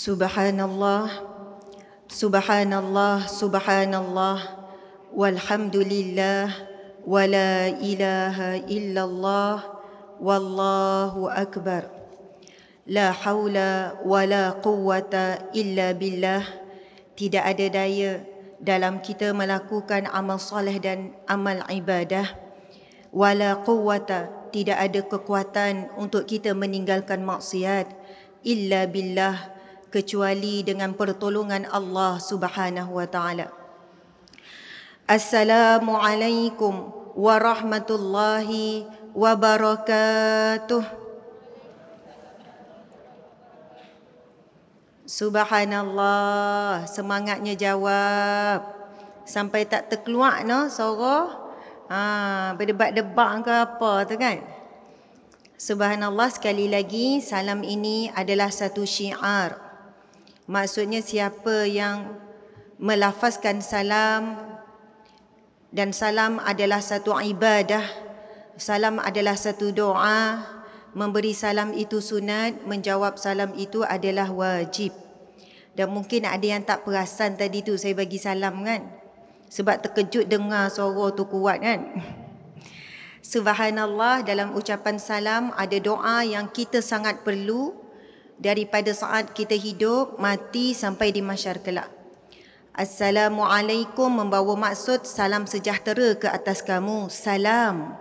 Subhanallah, Subhanallah, Subhanallah, walhamdulillah, wa la ilaha illallah, wallahu akbar. La haula wa la quwwata illa billah. Tidak ada daya dalam kita melakukan amal soleh dan amal ibadah. Wala quwwata, tidak ada kekuatan untuk kita meninggalkan maksiat. Illa billah, kecuali dengan pertolongan Allah Subhanahu wa taala. Assalamualaikum warahmatullahi wabarakatuh. Subhanallah, semangatnya jawab. Sampai tak terkeluar no suara. Berdebat-debat ke apa tu kan. Subhanallah, sekali lagi salam ini adalah satu syiar. Maksudnya siapa yang melafazkan salam, dan salam adalah satu ibadah, salam adalah satu doa, memberi salam itu sunat, menjawab salam itu adalah wajib. Dan mungkin ada yang tak perasan tadi tu saya bagi salam kan, sebab terkejut dengar suara tu kuat kan. Subhanallah, dalam ucapan salam ada doa yang kita sangat perlu daripada saat kita hidup, mati sampai di mahsyar kelak. Assalamualaikum membawa maksud salam sejahtera ke atas kamu. Salam.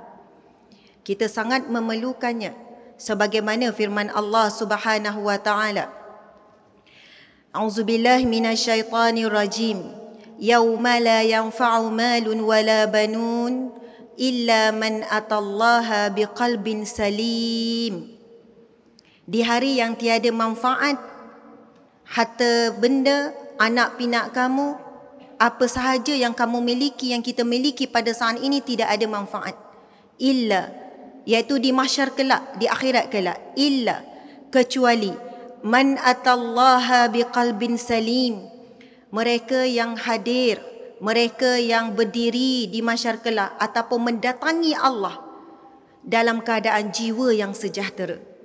Kita sangat memerlukannya. Sebagaimana firman Allah Subhanahu wa taala. A'udzubillahi minasyaitonir rajim. Yauma la yanfa'u malun wala banun illa man atallaha biqalbin salim. Di hari yang tiada manfaat, harta benda, anak pinak kamu, apa sahaja yang kamu miliki, yang kita miliki pada saat ini tidak ada manfaat. Illa, iaitu di mahsyar kelak, di akhirat kelak. Illa, kecuali man atallaha biqalbin salim. Mereka yang hadir, mereka yang berdiri di mahsyar kelak ataupun mendatangi Allah dalam keadaan jiwa yang sejahtera.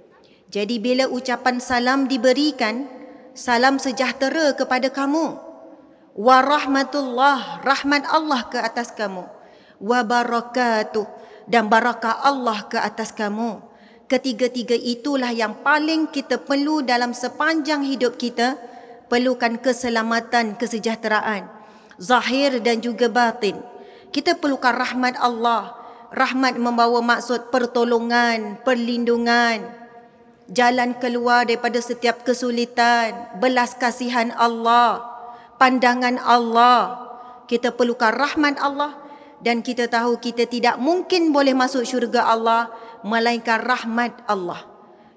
Jadi bila ucapan salam diberikan, salam sejahtera kepada kamu. Wa rahmatullah, rahmat Allah ke atas kamu. Wa barakatuh, dan barakah Allah ke atas kamu. Ketiga-tiga itulah yang paling kita perlu dalam sepanjang hidup kita. Perlukan keselamatan, kesejahteraan, zahir dan juga batin. Kita perlukan rahmat Allah. Rahmat membawa maksud pertolongan, perlindungan, jalan keluar daripada setiap kesulitan, belas kasihan Allah, pandangan Allah. Kita perlukan rahmat Allah, dan kita tahu kita tidak mungkin boleh masuk syurga Allah melainkan rahmat Allah.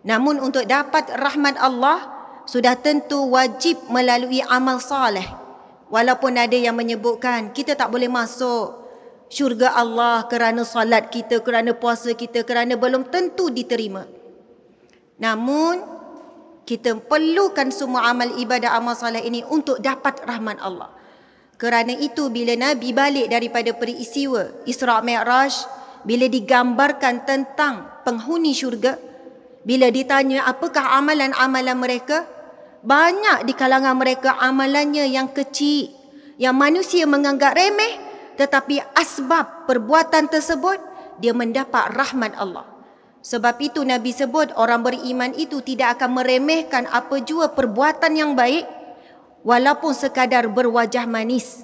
Namun untuk dapat rahmat Allah, sudah tentu wajib melalui amal saleh. Walaupun ada yang menyebutkan kita tak boleh masuk syurga Allah kerana salat kita, kerana puasa kita, kerana belum tentu diterima. Namun kita perlukan semua amal ibadah, amal salat ini untuk dapat rahmat Allah. Kerana itu bila Nabi balik daripada peristiwa Isra' Mi'raj, bila digambarkan tentang penghuni syurga, bila ditanya apakah amalan-amalan mereka, banyak di kalangan mereka amalannya yang kecil, yang manusia menganggap remeh, tetapi asbab perbuatan tersebut dia mendapat rahmat Allah. Sebab itu Nabi sebut orang beriman itu tidak akan meremehkan apa jua perbuatan yang baik, walaupun sekadar berwajah manis.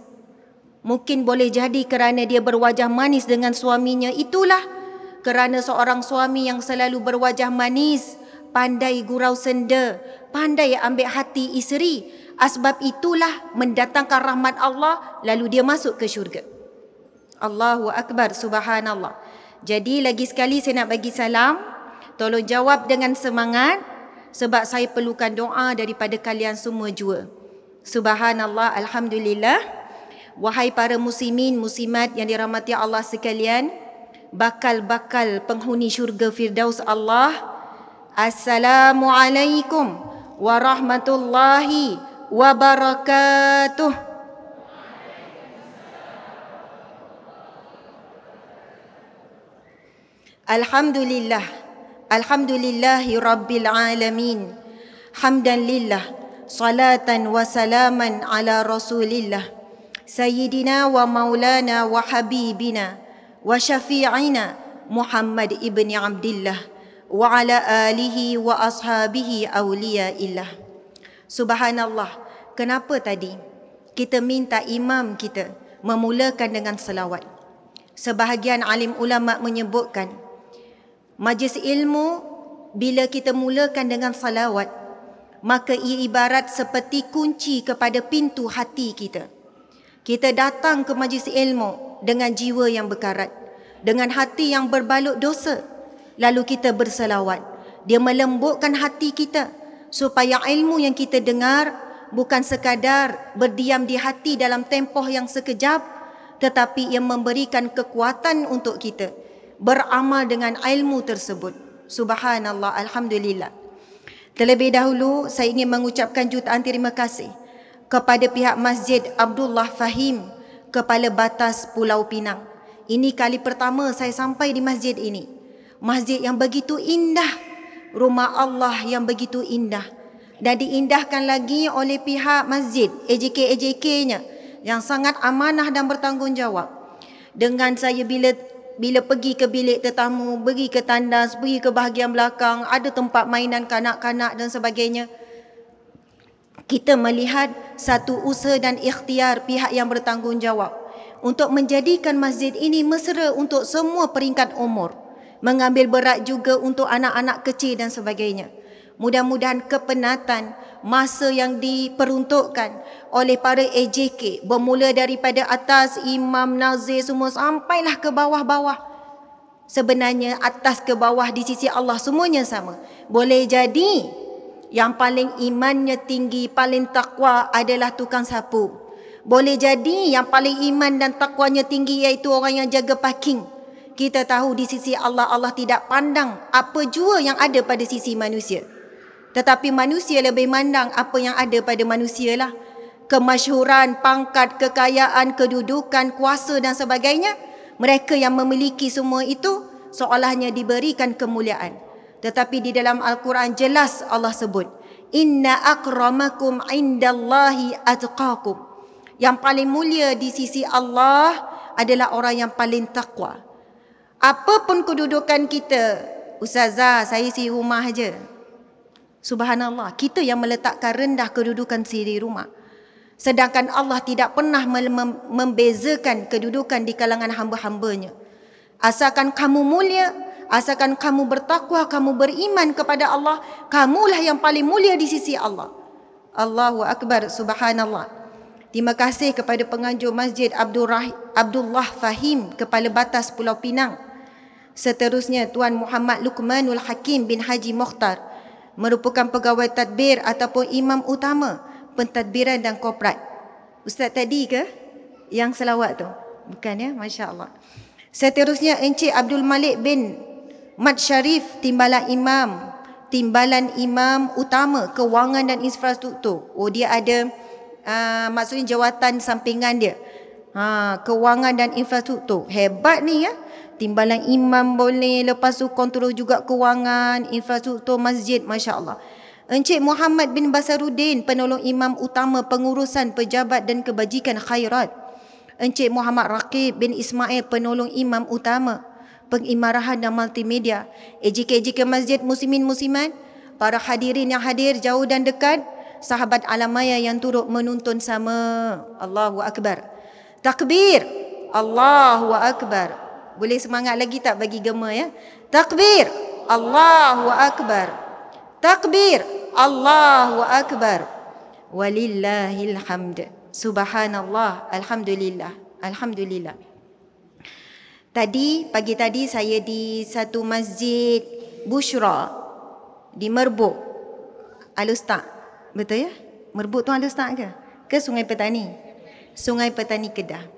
Mungkin boleh jadi kerana dia berwajah manis dengan suaminya, itulah kerana seorang suami yang selalu berwajah manis, pandai gurau senda, pandai ambil hati isteri, asbab itulah mendatangkan rahmat Allah, lalu dia masuk ke syurga. Allahu Akbar, subhanallah. Jadi lagi sekali saya nak bagi salam. Tolong jawab dengan semangat, sebab saya perlukan doa daripada kalian semua jua. Subhanallah, alhamdulillah. Wahai para muslimin, muslimat yang dirahmati Allah sekalian, bakal-bakal penghuni syurga Firdaus Allah, Assalamualaikum warahmatullahi wabarakatuh. Alhamdulillah, alhamdulillahi rabbil alamin. Hamdan lillah, salatan wa salaman ala Rasulillah Sayyidina wa maulana wa habibina wa syafi'ina Muhammad ibn Abdillah wa ala alihi wa ashabihi awliyaillah. Subhanallah, kenapa tadi kita minta imam kita memulakan dengan selawat? Sebahagian alim ulama menyebutkan majlis ilmu bila kita mulakan dengan salawat, maka ia ibarat seperti kunci kepada pintu hati kita. Kita datang ke majlis ilmu dengan jiwa yang berkarat, dengan hati yang berbalut dosa. Lalu kita berselawat. Dia melembutkan hati kita supaya ilmu yang kita dengar bukan sekadar berdiam di hati dalam tempoh yang sekejap, tetapi ia memberikan kekuatan untuk kita beramal dengan ilmu tersebut. Subhanallah, alhamdulillah. Terlebih dahulu saya ingin mengucapkan jutaan terima kasih kepada pihak Masjid Abdullah Fahim, Kepala Batas Pulau Pinang. Ini kali pertama saya sampai di masjid ini. Masjid yang begitu indah, rumah Allah yang begitu indah, dan diindahkan lagi oleh pihak masjid, AJK-AJK-nya yang sangat amanah dan bertanggungjawab. Dengan saya bila pergi ke bilik tetamu, pergi ke tandas, pergi ke bahagian belakang, ada tempat mainan kanak-kanak dan sebagainya, kita melihat satu usaha dan ikhtiar pihak yang bertanggungjawab untuk menjadikan masjid ini mesra untuk semua peringkat umur, mengambil berat juga untuk anak-anak kecil dan sebagainya. Mudah-mudahan kepenatan masa yang diperuntukkan oleh para AJK, bermula daripada atas imam, nazir semua sampailah ke bawah-bawah. Sebenarnya atas ke bawah di sisi Allah semuanya sama. Boleh jadi yang paling imannya tinggi, paling takwa adalah tukang sapu. Boleh jadi yang paling iman dan takwanya tinggi iaitu orang yang jaga parking. Kita tahu di sisi Allah, Allah tidak pandang apa jua yang ada pada sisi manusia. Tetapi manusia lebih mandang apa yang ada pada manusia lah. Kemasyhuran, pangkat, kekayaan, kedudukan, kuasa dan sebagainya. Mereka yang memiliki semua itu seolahnya diberikan kemuliaan. Tetapi di dalam Al-Quran jelas Allah sebut, inna akramakum indallahi atqakum. Yang paling mulia di sisi Allah adalah orang yang paling takwa. Apapun kedudukan kita, Ustazah, saya si rumah aja. Subhanallah, kita yang meletakkan rendah kedudukan si rumah. Sedangkan Allah tidak pernah membezakan kedudukan di kalangan hamba-hambanya. Asalkan kamu mulia, asalkan kamu bertakwa, kamu beriman kepada Allah, kamulah yang paling mulia di sisi Allah. Allahu Akbar, subhanallah. Terima kasih kepada penganjur Masjid Abdullah Fahim, Kepala Batas Pulau Pinang. Seterusnya Tuan Muhammad Luqmanul Hakim bin Haji Mokhtar, merupakan pegawai tadbir ataupun imam utama pentadbiran dan korporat. Ustaz tadi ke yang selawat tu? Bukan ya? Masya Allah. Seterusnya Encik Abdul Malik bin Mat Syarif, Timbalan Imam Utama Kewangan dan Infrastruktur. Oh, dia ada maksudnya jawatan sampingan dia. Kewangan dan Infrastruktur. Hebat ni ya. Timbalan imam boleh, lepas tu kontrol juga kewangan, infrastruktur masjid, Masya Allah. Encik Muhammad bin Basaruddin, penolong imam utama pengurusan pejabat dan kebajikan khairat. Encik Muhammad Raqib bin Ismail, penolong imam utama pengimarahan dan multimedia. AJK masjid muslimin muslimat, para hadirin yang hadir jauh dan dekat, sahabat alamaya yang turut menuntun sama. Allahu Akbar. Takbir. Allahu Akbar. Boleh semangat lagi tak bagi gema ya? Takbir. Allahu Akbar. Takbir. Allahu Akbar. Walillahil hamd. Subhanallah. Alhamdulillah. Alhamdulillah. Pagi tadi saya di satu masjid Bushra di Merbuk, Al-Ustaz. Betul ya? Merbuk tu Al-Ustaz ke? Ke Sungai Petani? Sungai Petani Kedah.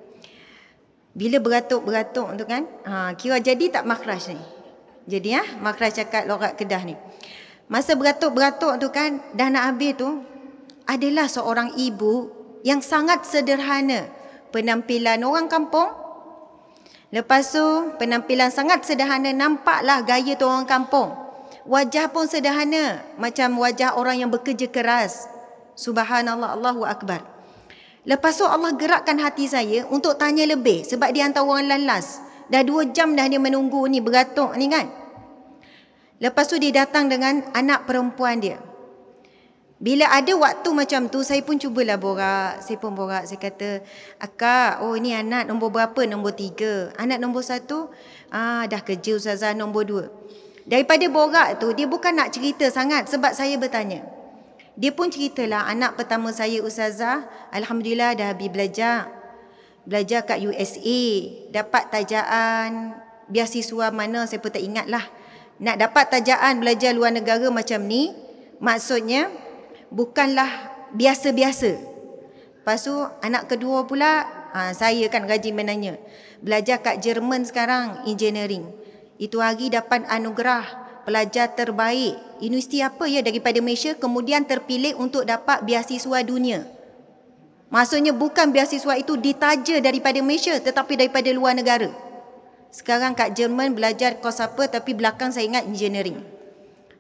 Bila beratuk-beratuk tu kan, kira jadi tak makhraj ni. Jadi makhraj cakap logat Kedah ni. Masa beratuk-beratuk tu kan, dah nak habis tu, adalah seorang ibu yang sangat sederhana. Penampilan orang kampung. Lepas tu, penampilan sangat sederhana, nampaklah gaya tu orang kampung. Wajah pun sederhana, macam wajah orang yang bekerja keras. Subhanallah, Allahu Akbar. Lepas tu Allah gerakkan hati saya untuk tanya lebih sebab dia hantar orang lalas. Dah 2 jam dah dia menunggu ni, beratuk ni kan. Lepas tu dia datang dengan anak perempuan dia. Bila ada waktu macam tu, saya pun cubalah borak. Saya pun borak, saya kata, "Akak, oh ni anak nombor berapa? Nombor 3. Anak nombor 1? Dah kerja Ustazah, nombor 2. Daripada borak tu, dia bukan nak cerita sangat sebab saya bertanya. Dia pun ceritalah, anak pertama saya Ustazah, Alhamdulillah dah habis belajar. Belajar kat USA. Dapat tajaan, beasiswa mana saya pun tak ingat lah. Nak dapat tajaan belajar luar negara macam ni, maksudnya bukanlah biasa-biasa. Lepas tu anak kedua pula, saya kan rajin menanya. Belajar kat Jerman sekarang, engineering. Itu hari dapat anugerah pelajar terbaik. Universiti apa ya daripada Malaysia, kemudian terpilih untuk dapat beasiswa dunia. Maksudnya bukan beasiswa itu ditaja daripada Malaysia tetapi daripada luar negara. Sekarang kat Jerman belajar kos apa tapi belakang saya ingat engineering.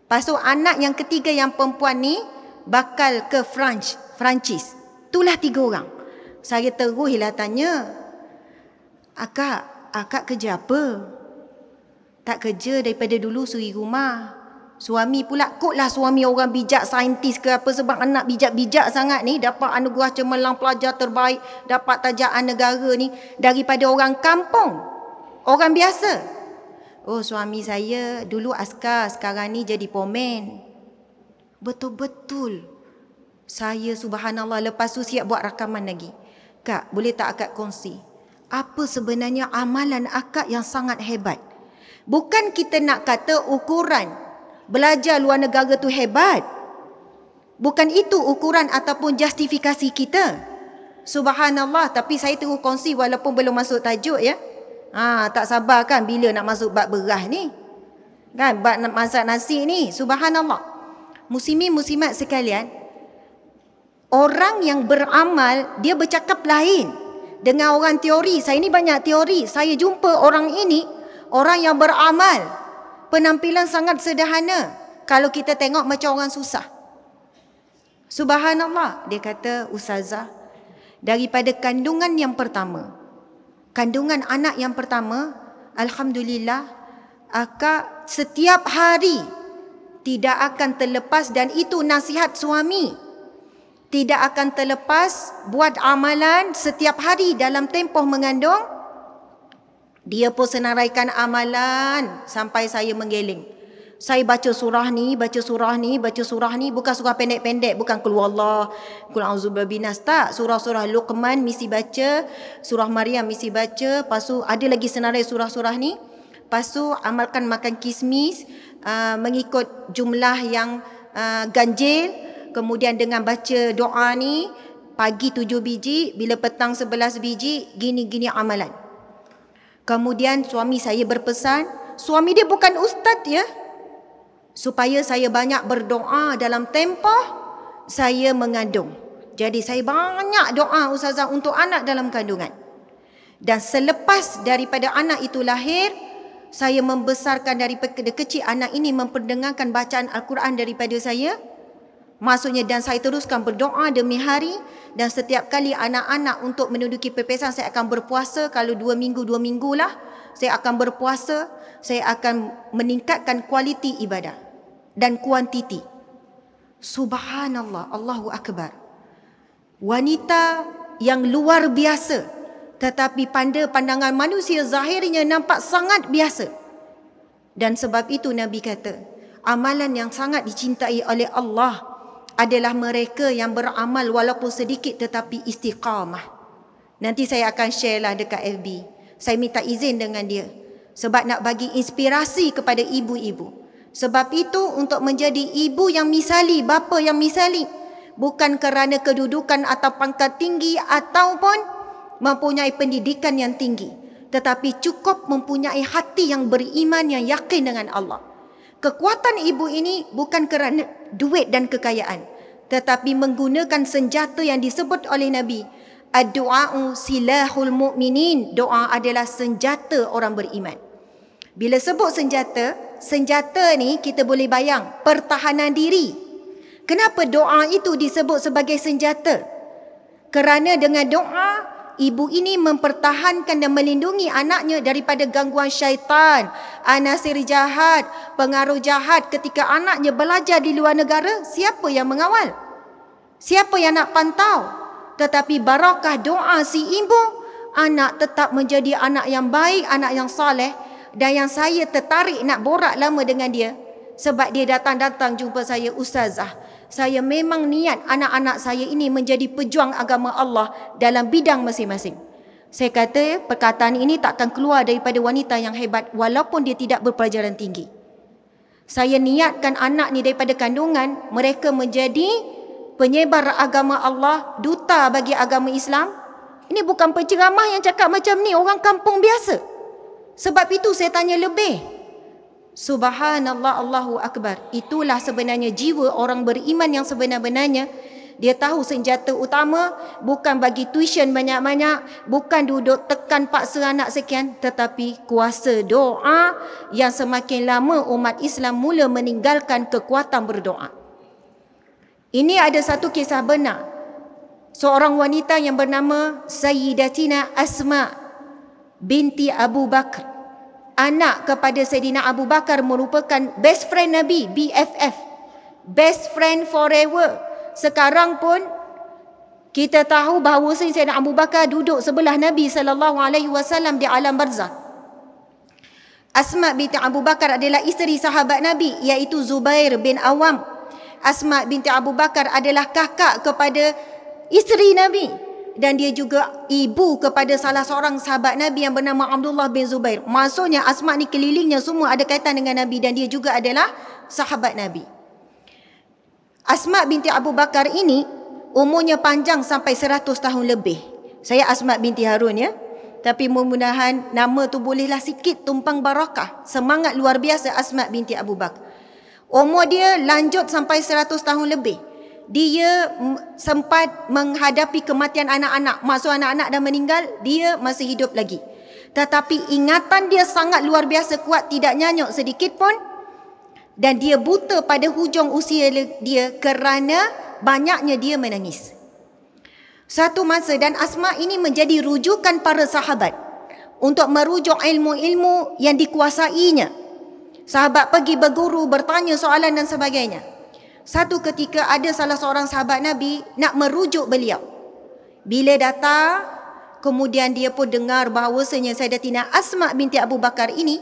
Lepas tu anak yang ketiga yang perempuan ni bakal ke Perancis. Itulah 3 orang. Saya teruslah tanya, Akak kerja apa? Tak kerja daripada dulu suri rumah. Suami pula, kotlah suami orang bijak, saintis ke apa, sebab anak bijak-bijak sangat ni dapat anugerah cemerlang pelajar terbaik, dapat tajaan negara ni daripada orang kampung, orang biasa. Oh, suami saya dulu askar, sekarang ni jadi pomen. Betul-betul. Saya subhanallah lepas tu siap buat rakaman lagi. Kak, boleh tak akak kongsi? Apa sebenarnya amalan akak yang sangat hebat? Bukan kita nak kata ukuran belajar luar negara tu hebat. Bukan itu ukuran ataupun justifikasi kita. Subhanallah, tapi saya terus kongsi walaupun belum masuk tajuk ya. Tak sabar kan bila nak masuk bab beras ni. Kan bab nak masak nasi ni. Subhanallah. Muslimin muslimat sekalian, orang yang beramal dia bercakap lain dengan orang teori. Saya ni banyak teori. Saya jumpa orang ini, orang yang beramal, penampilan sangat sederhana. Kalau kita tengok macam orang susah. Subhanallah. Dia kata, Ustazah, daripada kandungan yang pertama, kandungan anak yang pertama, Alhamdulillah, akak setiap hari tidak akan terlepas, dan itu nasihat suami, tidak akan terlepas buat amalan setiap hari dalam tempoh mengandung. Dia pun senaraikan amalan sampai saya menggeleng. Saya baca surah ni, baca surah ni, baca surah ni. Bukan surah pendek-pendek, bukan Qul Huwallah, Qul A'udzu Birabbinas, tak. Surah-surah Luqman mesti baca, surah Maryam mesti baca. Lepas tu ada lagi senarai surah-surah ni. Lepas tu amalkan makan kismis, mengikut jumlah yang ganjil. Kemudian dengan baca doa ni, pagi 7 biji, bila petang 11 biji, gini-gini amalan. Kemudian suami saya berpesan, suami dia bukan ustaz ya, supaya saya banyak berdoa dalam tempoh saya mengandung. Jadi saya banyak doa Ustazah untuk anak dalam kandungan. Dan selepas daripada anak itu lahir, saya membesarkan daripada kecil anak ini memperdengarkan bacaan Al-Quran daripada saya. Maksudnya, dan saya teruskan berdoa demi hari. Dan setiap kali anak-anak untuk menduduki pepesan, saya akan berpuasa. Kalau 2 minggu, 2 minggu lah, saya akan berpuasa. Saya akan meningkatkan kualiti ibadah dan kuantiti. Subhanallah, Allahu Akbar. Wanita yang luar biasa, tetapi pandangan manusia zahirnya nampak sangat biasa. Dan sebab itu Nabi kata, amalan yang sangat dicintai oleh Allah adalah mereka yang beramal walaupun sedikit tetapi istiqamah. Nanti saya akan share lah dekat FB. Saya minta izin dengan dia sebab nak bagi inspirasi kepada ibu-ibu. Sebab itu untuk menjadi ibu yang misali, bapa yang misali, bukan kerana kedudukan atau pangkat tinggi ataupun mempunyai pendidikan yang tinggi, tetapi cukup mempunyai hati yang beriman, yang yakin dengan Allah. Kekuatan ibu ini bukan kerana duit dan kekayaan, tetapi menggunakan senjata yang disebut oleh Nabi, ad-du'a'u silahul mu'minin. Doa adalah senjata orang beriman. Bila sebut senjata, senjata ni kita boleh bayang pertahanan diri. Kenapa doa itu disebut sebagai senjata? Kerana dengan doa, ibu ini mempertahankan dan melindungi anaknya daripada gangguan syaitan, anasir jahat, pengaruh jahat. Ketika anaknya belajar di luar negara, siapa yang mengawal? Siapa yang nak pantau? Tetapi barakah doa si ibu, anak tetap menjadi anak yang baik, anak yang soleh. Dan yang saya tertarik nak borak lama dengan dia, sebab dia datang-datang jumpa saya, "Ustazah, saya memang niat anak-anak saya ini menjadi pejuang agama Allah dalam bidang masing-masing." Saya kata perkataan ini takkan keluar daripada wanita yang hebat walaupun dia tidak berpelajaran tinggi. Saya niatkan anak ni daripada kandungan, mereka menjadi penyebar agama Allah, duta bagi agama Islam. Ini bukan penceramah yang cakap macam ni, orang kampung biasa. Sebab itu saya tanya lebih. Subhanallah, Allahu Akbar. Itulah sebenarnya jiwa orang beriman yang sebenar-benarnya. Dia tahu senjata utama bukan bagi tuition banyak-banyak, bukan duduk tekan paksa anak sekian, tetapi kuasa doa yang semakin lama umat Islam mula meninggalkan kekuatan berdoa. Ini ada satu kisah benar. Seorang wanita yang bernama Sayyidatina Asma binti Abu Bakar, anak kepada Sayyidina Abu Bakar, merupakan best friend Nabi, BFF, best friend forever. Sekarang pun kita tahu bahawa Sayyidina Abu Bakar duduk sebelah Nabi SAW di alam barzakh. Asma binti Abu Bakar adalah isteri sahabat Nabi, iaitu Zubair bin Awam. Asma binti Abu Bakar adalah kakak kepada isteri Nabi. Dan dia juga ibu kepada salah seorang sahabat Nabi yang bernama Abdullah bin Zubair. Maksudnya Asma ni kelilingnya semua ada kaitan dengan Nabi, dan dia juga adalah sahabat Nabi. Asma binti Abu Bakar ini umurnya panjang sampai 100 tahun lebih. Saya Asma binti Harun ya. Tapi mudah-mudahan nama tu bolehlah sikit tumpang barakah. Semangat luar biasa Asma binti Abu Bakar. Umur dia lanjut sampai 100 tahun lebih. Dia sempat menghadapi kematian anak-anak. Maksud anak-anak dah meninggal, dia masih hidup lagi. Tetapi ingatan dia sangat luar biasa kuat, tidak nyanyuk sedikit pun. Dan dia buta pada hujung usia dia kerana banyaknya dia menangis. Satu masa, dan Asma ini menjadi rujukan para sahabat untuk merujuk ilmu-ilmu yang dikuasainya. Sahabat pergi berguru, bertanya soalan dan sebagainya. Satu ketika ada salah seorang sahabat Nabi nak merujuk beliau. Bila datang, kemudian dia pun dengar bahawasanya Sayyidatina Asma binti Abu Bakar ini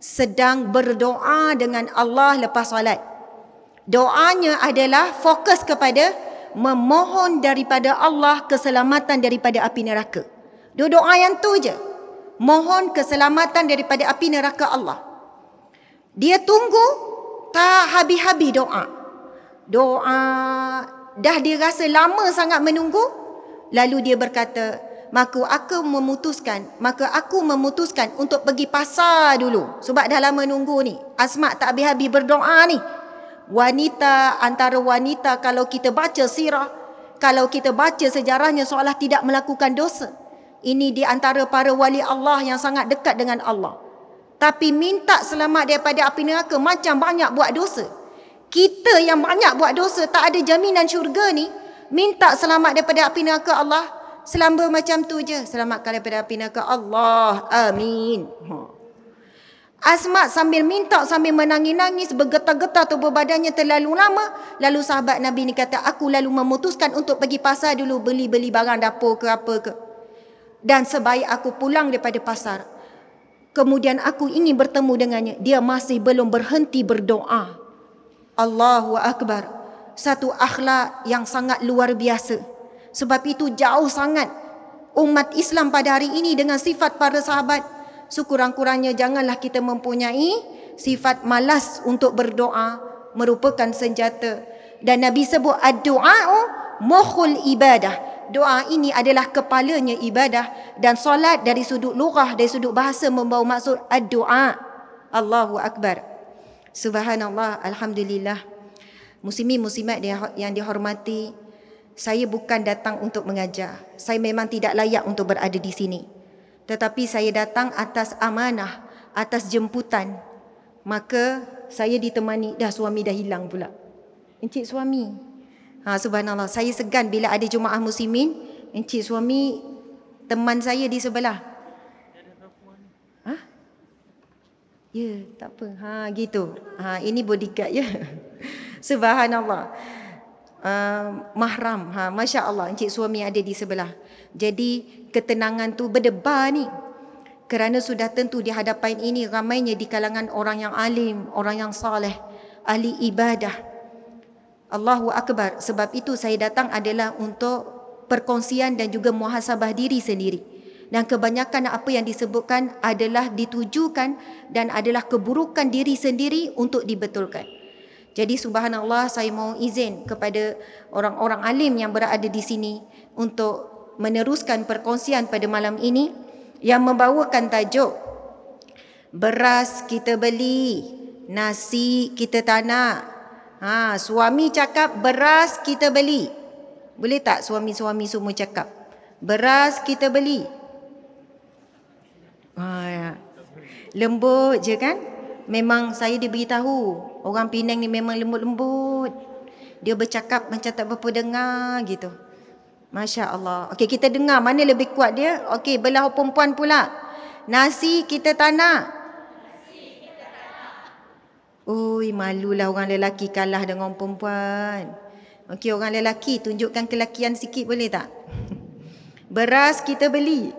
sedang berdoa dengan Allah lepas solat. Doanya adalah fokus kepada memohon daripada Allah keselamatan daripada api neraka. Doa yang tu je. Mohon keselamatan daripada api neraka Allah. Dia tunggu tak habis-habis doa. Dah dia rasa lama sangat menunggu. Lalu dia berkata, maka aku memutuskan untuk pergi pasar dulu. Sebab dah lama nunggu ni. Asma tak habis-habis berdoa ni. Antara wanita kalau kita baca sirah, kalau kita baca sejarahnya, seolah tidak melakukan dosa. Ini di antara para wali Allah yang sangat dekat dengan Allah. Tapi minta selamat daripada api neraka, macam banyak buat dosa. Kita yang banyak buat dosa, tak ada jaminan syurga ni, minta selamat daripada api neraka Allah, selamba macam tu je. Selamatkan daripada api neraka Allah. Amin. Asma sambil minta, sambil menangis-nangis, bergetar-getar tubuh badannya terlalu lama. Lalu sahabat Nabi ni kata, aku lalu memutuskan untuk pergi pasar dulu, beli-beli barang dapur ke apa ke. Dan sebaik aku pulang daripada pasar, kemudian aku ingin bertemu dengannya, dia masih belum berhenti berdoa. Allahu Akbar. Satu akhlak yang sangat luar biasa. Sebab itu jauh sangat umat Islam pada hari ini dengan sifat para sahabat. Sekurang-kurangnya janganlah kita mempunyai sifat malas untuk berdoa, merupakan senjata. Dan Nabi sebut ad-du'a'u mukhul ibadah. Doa ini adalah kepalanya ibadah. Dan solat dari sudut lughah, dari sudut bahasa membawa maksud ad-du'a. Allahu Akbar. Subhanallah, alhamdulillah. Muslimin muslimat yang dihormati, saya bukan datang untuk mengajar. Saya memang tidak layak untuk berada di sini. Tetapi saya datang atas amanah, atas jemputan. Maka saya ditemani, dah suami dah hilang pula. Encik suami. Subhanallah, saya segan bila ada jemaah muslimin, encik suami teman saya di sebelah. Ya, tak apa. Gitu. Ini bodyguard ya. Subhanallah. Mahram. Masya Allah, encik suami ada di sebelah. Jadi ketenangan tu berdebar ni. Kerana sudah tentu di hadapan ini ramainya di kalangan orang yang alim, orang yang saleh, ahli ibadah. Allahu Akbar. Sebab itu saya datang adalah untuk perkongsian dan juga muhasabah diri sendiri. Dan kebanyakan apa yang disebutkan adalah ditujukan dan adalah keburukan diri sendiri untuk dibetulkan. Jadi subhanallah, saya mau izin kepada orang-orang alim yang berada di sini untuk meneruskan perkongsian pada malam ini yang membawakan tajuk beras kita beli, nasi kita tak nak. Suami cakap beras kita beli. Boleh tak suami-suami semua cakap beras kita beli? Lembut je kan? Memang saya diberitahu orang Penang ni memang lembut-lembut. Dia bercakap macam tak berapa dengar gitu. Masya Allah. Okey, kita dengar mana lebih kuat dia. Okey, belah perempuan pula. Nasi kita tak nak. Ui, malulah orang lelaki kalah dengan perempuan. Okey, orang lelaki tunjukkan kelakian sikit boleh tak? Beras kita beli.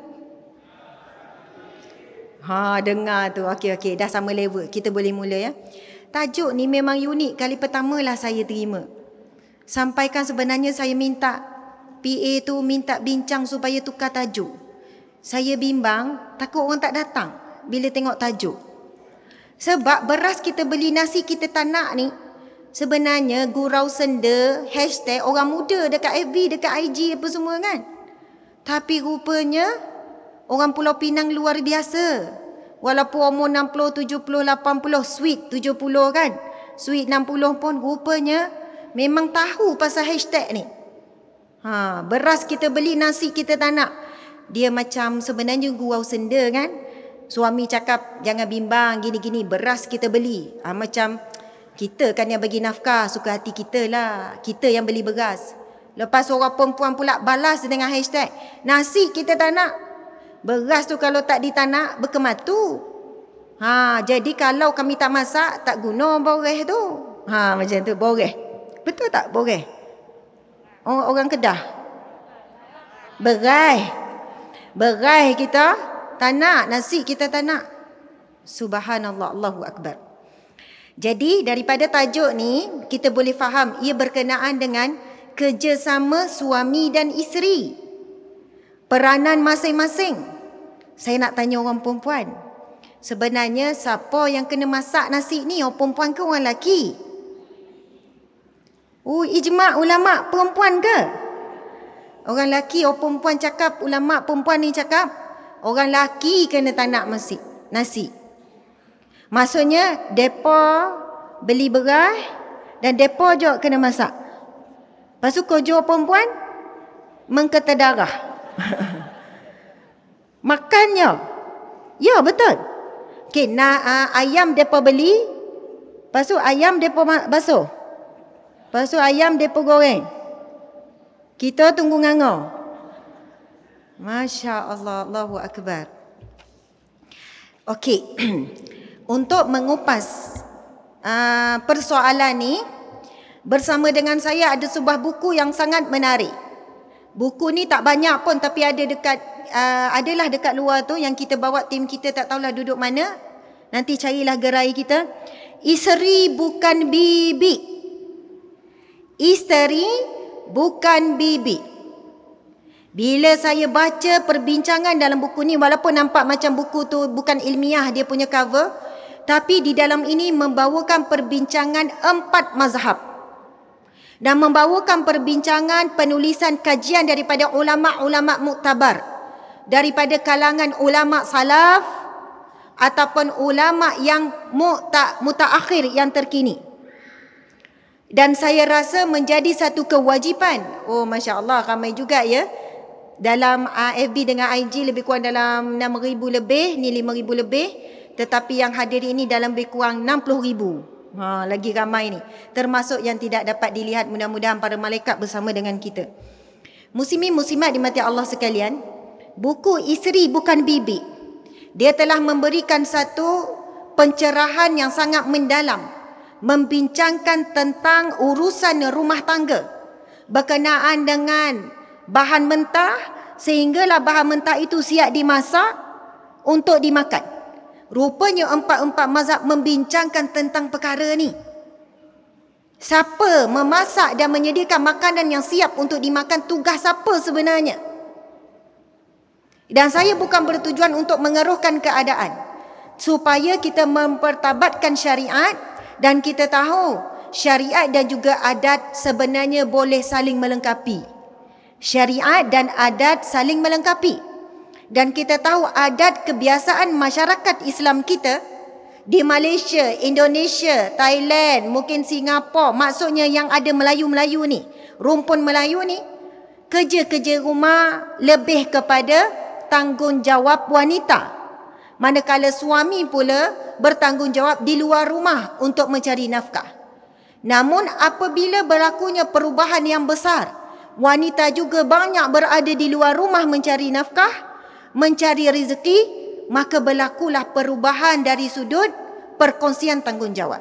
Dengar tu. Okey, dah sama level. Kita boleh mula ya. Tajuk ni memang unik. Kali pertama lah saya terima. Sampaikan sebenarnya saya minta PA tu minta bincang supaya tukar tajuk. Saya bimbang, takut orang tak datang bila tengok tajuk. Sebab beras kita beli, nasi kita tak nak ni sebenarnya gurau senda, hashtag orang muda dekat FB, dekat IG apa semua kan. Tapi rupanya orang Pulau Pinang luar biasa. Walaupun umur 60, 70, 80, sweet 70 kan, sweet 60 pun rupanya memang tahu pasal hashtag ni. Beras kita beli, nasi kita tak nak. Dia macam sebenarnya gurau senda kan. Suami cakap jangan bimbang gini-gini, beras kita beli. Macam kita kan yang bagi nafkah, suka hati kita lah. Kita yang beli beras. Lepas orang perempuan pula balas dengan hashtag nasi kita tak nak. Beras tu kalau tak ditanak berkematu. Jadi kalau kami tak masak, tak guna boreh tu. Macam tu, boreh. Betul tak boreh? Orang Kedah. Berai kita tak nak, nasi kita tak nak. Subhanallah, Allahu Akbar. Jadi daripada tajuk ni kita boleh faham ia berkenaan dengan kerjasama suami dan isteri. Peranan masing-masing. Saya nak tanya orang perempuan. Sebenarnya siapa yang kena masak nasi ni? Orang perempuan ke orang lelaki? Ijma' ulama' perempuan ke? Orang lelaki, orang perempuan cakap, ulama' perempuan ni cakap, orang lelaki kena tak nak nasi. Maksudnya, mereka beli beras dan mereka juga kena masak. Lepas tu kerja perempuan, mengketa darah. Makannya. Ya, betul. Okay, ayam mereka beli, lepas tu ayam mereka basuh. Lepas tu ayam mereka goreng. Kita tunggu nganga. Masya Allah, Allahu Akbar. Okey. Untuk mengupas persoalan ni, bersama dengan saya ada sebuah buku yang sangat menarik. Buku ni tak banyak pun tapi ada adalah dekat luar tu yang kita bawa, tim kita tak tahulah duduk mana. Nanti carilah gerai kita. Isteri bukan bibi. Isteri bukan bibi. Bila saya baca perbincangan dalam buku ni, walaupun nampak macam buku tu bukan ilmiah dia punya cover, tapi di dalam ini membawakan perbincangan 4 mazhab. Dan membawakan perbincangan penulisan kajian daripada ulama-ulama muktabar. Daripada kalangan ulama salaf ataupun ulama yang mutaakhir yang terkini. Dan saya rasa menjadi satu kewajipan. Masya Allah, ramai juga ya. Dalam FB dengan IG lebih kurang dalam 6,000 lebih, ni 5,000 lebih. Tetapi yang hadir ini dalam lebih kurang 60,000. Lagi ramai ni. Termasuk yang tidak dapat dilihat, mudah-mudahan para malaikat bersama dengan kita. Muslimin muslimat dimati Allah sekalian, buku Isteri Bukan Bibi, dia telah memberikan satu pencerahan yang sangat mendalam, membincangkan tentang urusan rumah tangga berkenaan dengan bahan mentah, sehinggalah bahan mentah itu siap dimasak untuk dimakan. Rupanya empat-empat mazhab membincangkan tentang perkara ni. Siapa memasak dan menyediakan makanan yang siap untuk dimakan, tugas siapa sebenarnya? Dan saya bukan bertujuan untuk mengeruhkan keadaan, supaya kita mempertabatkan syariat, dan kita tahu syariat dan juga adat sebenarnya boleh saling melengkapi. Syariat dan adat saling melengkapi. Dan kita tahu adat kebiasaan masyarakat Islam kita di Malaysia, Indonesia, Thailand, mungkin Singapura, maksudnya yang ada Melayu-Melayu ni, rumpun Melayu ni, kerja-kerja rumah lebih kepada tanggungjawab wanita. Manakala suami pula bertanggungjawab di luar rumah untuk mencari nafkah. Namun apabila berlakunya perubahan yang besar, wanita juga banyak berada di luar rumah mencari nafkah, mencari rezeki, maka berlakulah perubahan dari sudut perkongsian tanggungjawab.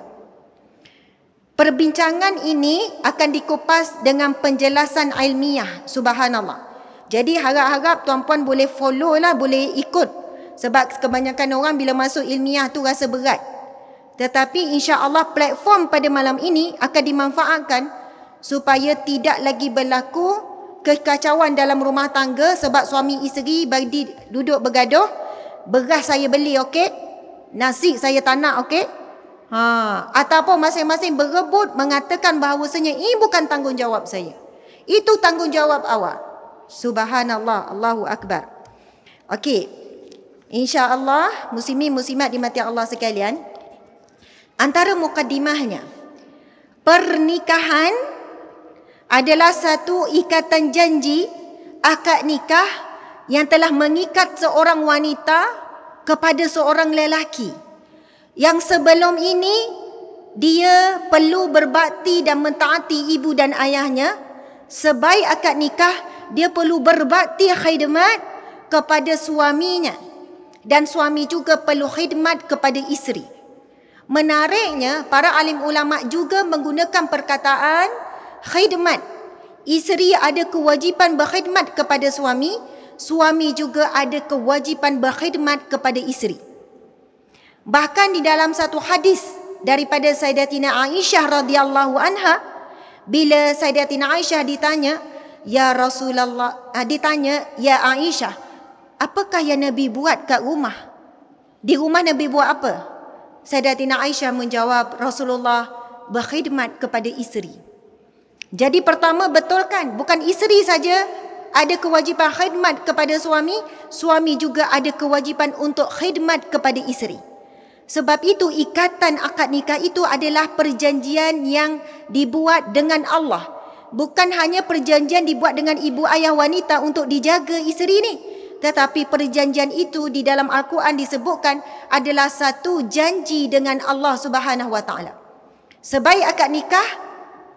Perbincangan ini akan dikupas dengan penjelasan ilmiah, subhanallah. Jadi harap-harap tuan-puan boleh follow lah, boleh ikut. Sebab kebanyakan orang bila masuk ilmiah tu rasa berat. Tetapi insya-Allah platform pada malam ini akan dimanfaatkan supaya tidak lagi berlaku kekacauan dalam rumah tangga sebab suami isteri bagi duduk bergaduh. Beras saya beli, okey, nasi saya tak nak, okey. Ataupun masing-masing berebut mengatakan bahawasanya ini bukan tanggungjawab saya, itu tanggungjawab awak. Subhanallah, Allahu Akbar. Okey, insya-Allah muslimin muslimat dimati Allah sekalian, antara mukaddimahnya, pernikahan adalah satu ikatan janji, akad nikah yang telah mengikat seorang wanita kepada seorang lelaki yang sebelum ini dia perlu berbakti dan mentaati ibu dan ayahnya. Sebaik akad nikah, dia perlu berbakti khidmat kepada suaminya, dan suami juga perlu khidmat kepada isteri. Menariknya, para alim ulama juga menggunakan perkataan khidmat. Isteri ada kewajipan berkhidmat kepada suami, suami juga ada kewajipan berkhidmat kepada isteri. Bahkan di dalam satu hadis daripada Sayyidatina Aisyah radhiyallahu anha, bila Sayyidatina Aisyah ditanya, ya Rasulullah, ditanya, ya Aisyah, apakah yang Nabi buat kat rumah? Di rumah Nabi buat apa? Sayyidatina Aisyah menjawab, Rasulullah berkhidmat kepada isteri. Jadi pertama, betulkan, bukan isteri saja ada kewajipan khidmat kepada suami, suami juga ada kewajipan untuk khidmat kepada isteri. Sebab itu ikatan akad nikah itu adalah perjanjian yang dibuat dengan Allah. Bukan hanya perjanjian dibuat dengan ibu ayah wanita untuk dijaga isteri ni, tetapi perjanjian itu di dalam Al-Quran disebutkan adalah satu janji dengan Allah Subhanahu Wa Taala. Sebaik akad nikah,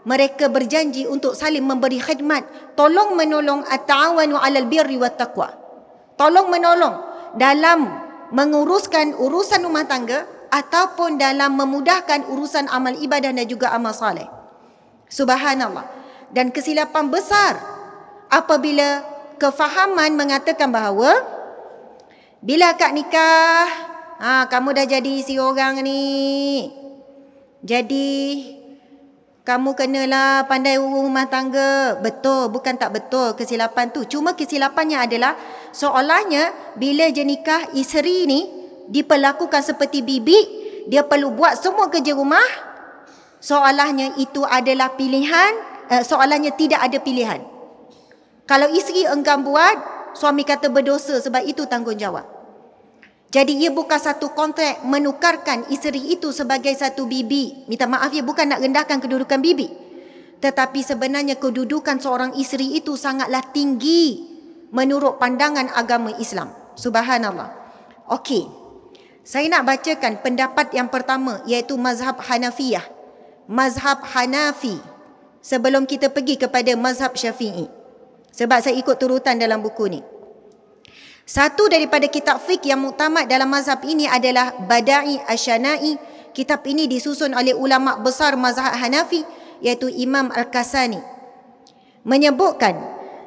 mereka berjanji untuk saling memberi khidmat, tolong menolong, at-ta'awanu 'alal birri wat taqwa. Tolong menolong dalam menguruskan urusan rumah tangga ataupun dalam memudahkan urusan amal ibadah dan juga amal soleh. Subhanallah. Dan kesilapan besar apabila kefahaman mengatakan bahawa bila akad nikah, kamu dah jadi isi orang ni, jadi kamu kenalah pandai urus rumah tangga. Betul, bukan tak betul kesilapan tu. Cuma kesilapannya adalah seolahnya bila je nikah, isteri ni diperlakukan seperti bibi, dia perlu buat semua kerja rumah. Seolahnya itu adalah pilihan, seolahnya tidak ada pilihan. Kalau isteri enggan buat, suami kata berdosa sebab itu tanggungjawab. Jadi ia bukan satu kontrak menukarkan isteri itu sebagai satu bibi. Minta maaf ya, bukan nak rendahkan kedudukan bibi. Tetapi sebenarnya kedudukan seorang isteri itu sangatlah tinggi menurut pandangan agama Islam. Subhanallah. Okey. Saya nak bacakan pendapat yang pertama, iaitu mazhab Hanafiyah. Mazhab Hanafi. Sebelum kita pergi kepada mazhab Syafi'i. Sebab saya ikut turutan dalam buku ni. Satu daripada kitab fiqh yang muktamad dalam mazhab ini adalah Bada'i Asy-Syana'i. Kitab ini disusun oleh ulama besar mazhab Hanafi, iaitu Imam Al-Kasani. Menyebutkan,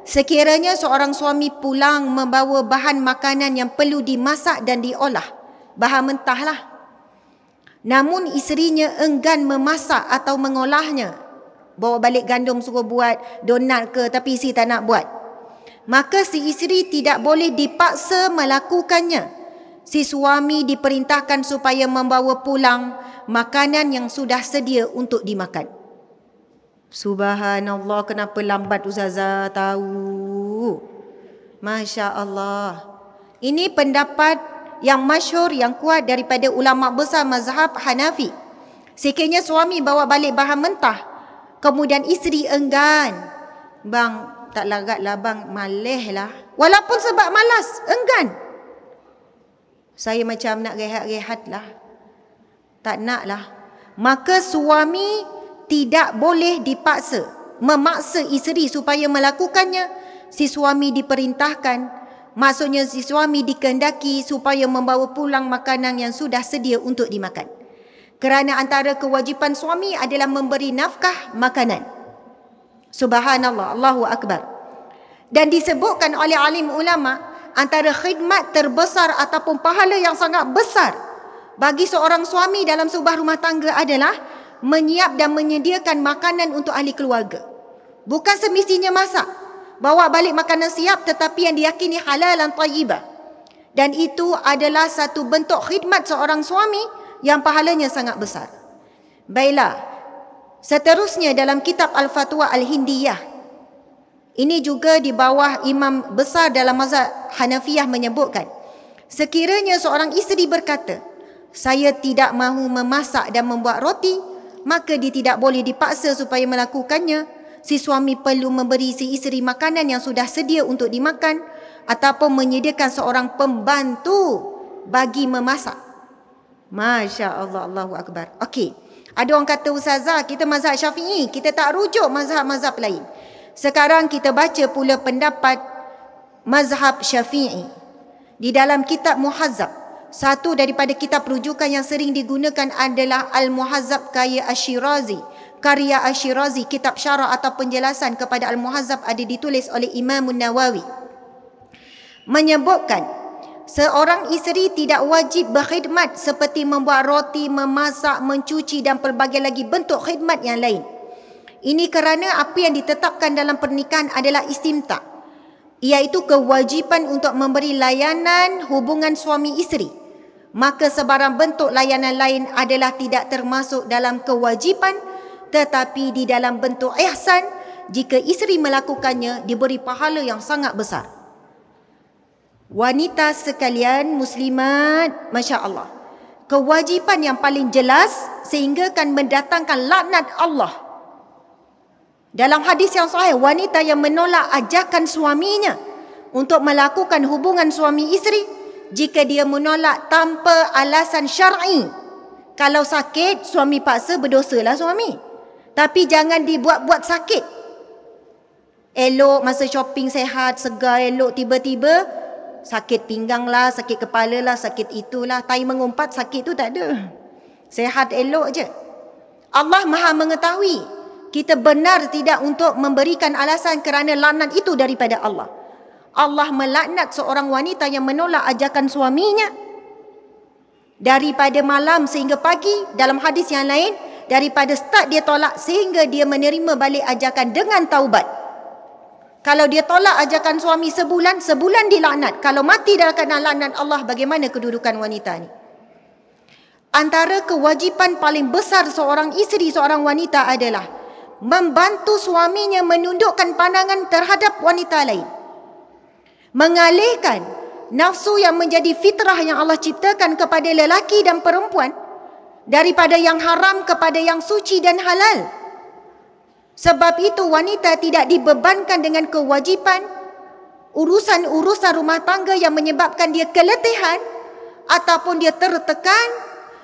sekiranya seorang suami pulang membawa bahan makanan yang perlu dimasak dan diolah, bahan mentah lah, namun isterinya enggan memasak atau mengolahnya, bawa balik gandum suruh buat donat ke, tapi isteri tak nak buat, maka si isteri tidak boleh dipaksa melakukannya. Si suami diperintahkan supaya membawa pulang makanan yang sudah sedia untuk dimakan. Subhanallah, kenapa lambat Ustazah tahu? Masya Allah. Ini pendapat yang masyhur, yang kuat daripada ulama besar mazhab Hanafi. Sekiranya suami bawa balik bahan mentah, kemudian isteri enggan. Bang, tak larat lah bang, malas lah. Walaupun sebab malas, enggan. Saya macam nak rehat-rehat lah. Tak nak lah. Maka suami tidak boleh dipaksa, memaksa isteri supaya melakukannya. Si suami diperintahkan, maksudnya si suami dikehendaki supaya membawa pulang makanan yang sudah sedia untuk dimakan. Kerana antara kewajipan suami adalah memberi nafkah makanan. Subhanallah, Allahu Akbar. Dan disebutkan oleh alim ulama, antara khidmat terbesar ataupun pahala yang sangat besar bagi seorang suami dalam sebuah rumah tangga adalah menyiap dan menyediakan makanan untuk ahli keluarga. Bukan semestinya masak, bawa balik makanan siap, tetapi yang diyakini halal dan tayyibah. Dan itu adalah satu bentuk khidmat seorang suami yang pahalanya sangat besar. Baiklah, seterusnya dalam kitab Al-Fatwa Al-Hindiyah, ini juga di bawah imam besar dalam mazhab Hanafiyah, menyebutkan, sekiranya seorang isteri berkata, saya tidak mahu memasak dan membuat roti, maka dia tidak boleh dipaksa supaya melakukannya. Si suami perlu memberi si isteri makanan yang sudah sedia untuk dimakan, ataupun menyediakan seorang pembantu bagi memasak. Masya Allah, Allahu Akbar. Okey, ada orang kata, Ustazah, kita mazhab Syafi'i, kita tak rujuk mazhab-mazhab lain. Sekarang kita baca pula pendapat mazhab Syafi'i. Di dalam kitab Muhazzab, satu daripada kitab rujukan yang sering digunakan adalah Al-Muhazzab karya Asy-Syirazi. Karya Asy-Syirazi, kitab syarah atau penjelasan kepada Al-Muhazzab, ada ditulis oleh Imam Nawawi. Menyebutkan, seorang isteri tidak wajib berkhidmat seperti membuat roti, memasak, mencuci dan pelbagai lagi bentuk khidmat yang lain. Ini kerana apa yang ditetapkan dalam pernikahan adalah istimta', iaitu kewajipan untuk memberi layanan hubungan suami isteri. Maka sebarang bentuk layanan lain adalah tidak termasuk dalam kewajipan, tetapi di dalam bentuk ihsan. Jika isteri melakukannya, diberi pahala yang sangat besar. Wanita sekalian muslimat, Masya Allah, kewajipan yang paling jelas sehingga akan mendatangkan laknat Allah. Dalam hadis yang sahih, wanita yang menolak ajakan suaminya untuk melakukan hubungan suami isteri, jika dia menolak tanpa alasan syar'i. Kalau sakit, suami paksa, berdosalah suami. Tapi jangan dibuat-buat sakit. Elok masa shopping sehat, segar, elok, tiba-tiba sakit pinggang lah, sakit kepala lah, sakit itulah, tai mengumpat, sakit tu tak ada. Sehat elok je. Allah Maha mengetahui. Kita benar tidak untuk memberikan alasan kerana laknat itu daripada Allah. Allah melaknat seorang wanita yang menolak ajakan suaminya daripada malam sehingga pagi. Dalam hadis yang lain, daripada start dia tolak sehingga dia menerima balik ajakan dengan taubat. Kalau dia tolak ajakan suami sebulan, sebulan dilaknat. Kalau mati dalam keadaan laknat Allah, bagaimana kedudukan wanita ni? Antara kewajipan paling besar seorang isteri, seorang wanita adalah membantu suaminya menundukkan pandangan terhadap wanita lain. Mengalihkan nafsu yang menjadi fitrah yang Allah ciptakan kepada lelaki dan perempuan daripada yang haram kepada yang suci dan halal. Sebab itu wanita tidak dibebankan dengan kewajipan urusan-urusan rumah tangga yang menyebabkan dia keletihan ataupun dia tertekan,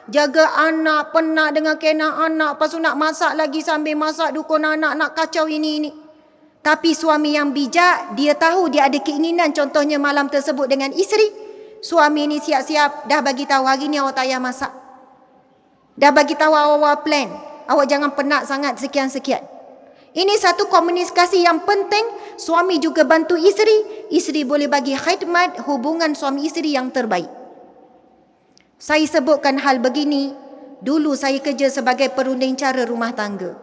jaga anak, penat dengan kena anak, lepas tu nak masak lagi sambil masak dukun anak, nak kacau ini. Tapi suami yang bijak, dia tahu dia ada keinginan, contohnya malam tersebut dengan isteri. Suami ni siap-siap, dah bagi tahu hari ni awak tak payah masak. Dah bagi tahu awal-awal plan, awak jangan penat sangat sekian-sekian. Ini satu komunikasi yang penting. Suami juga bantu isteri, isteri boleh bagi khidmat, hubungan suami isteri yang terbaik. Saya sebutkan hal begini, dulu saya kerja sebagai perunding cara rumah tangga,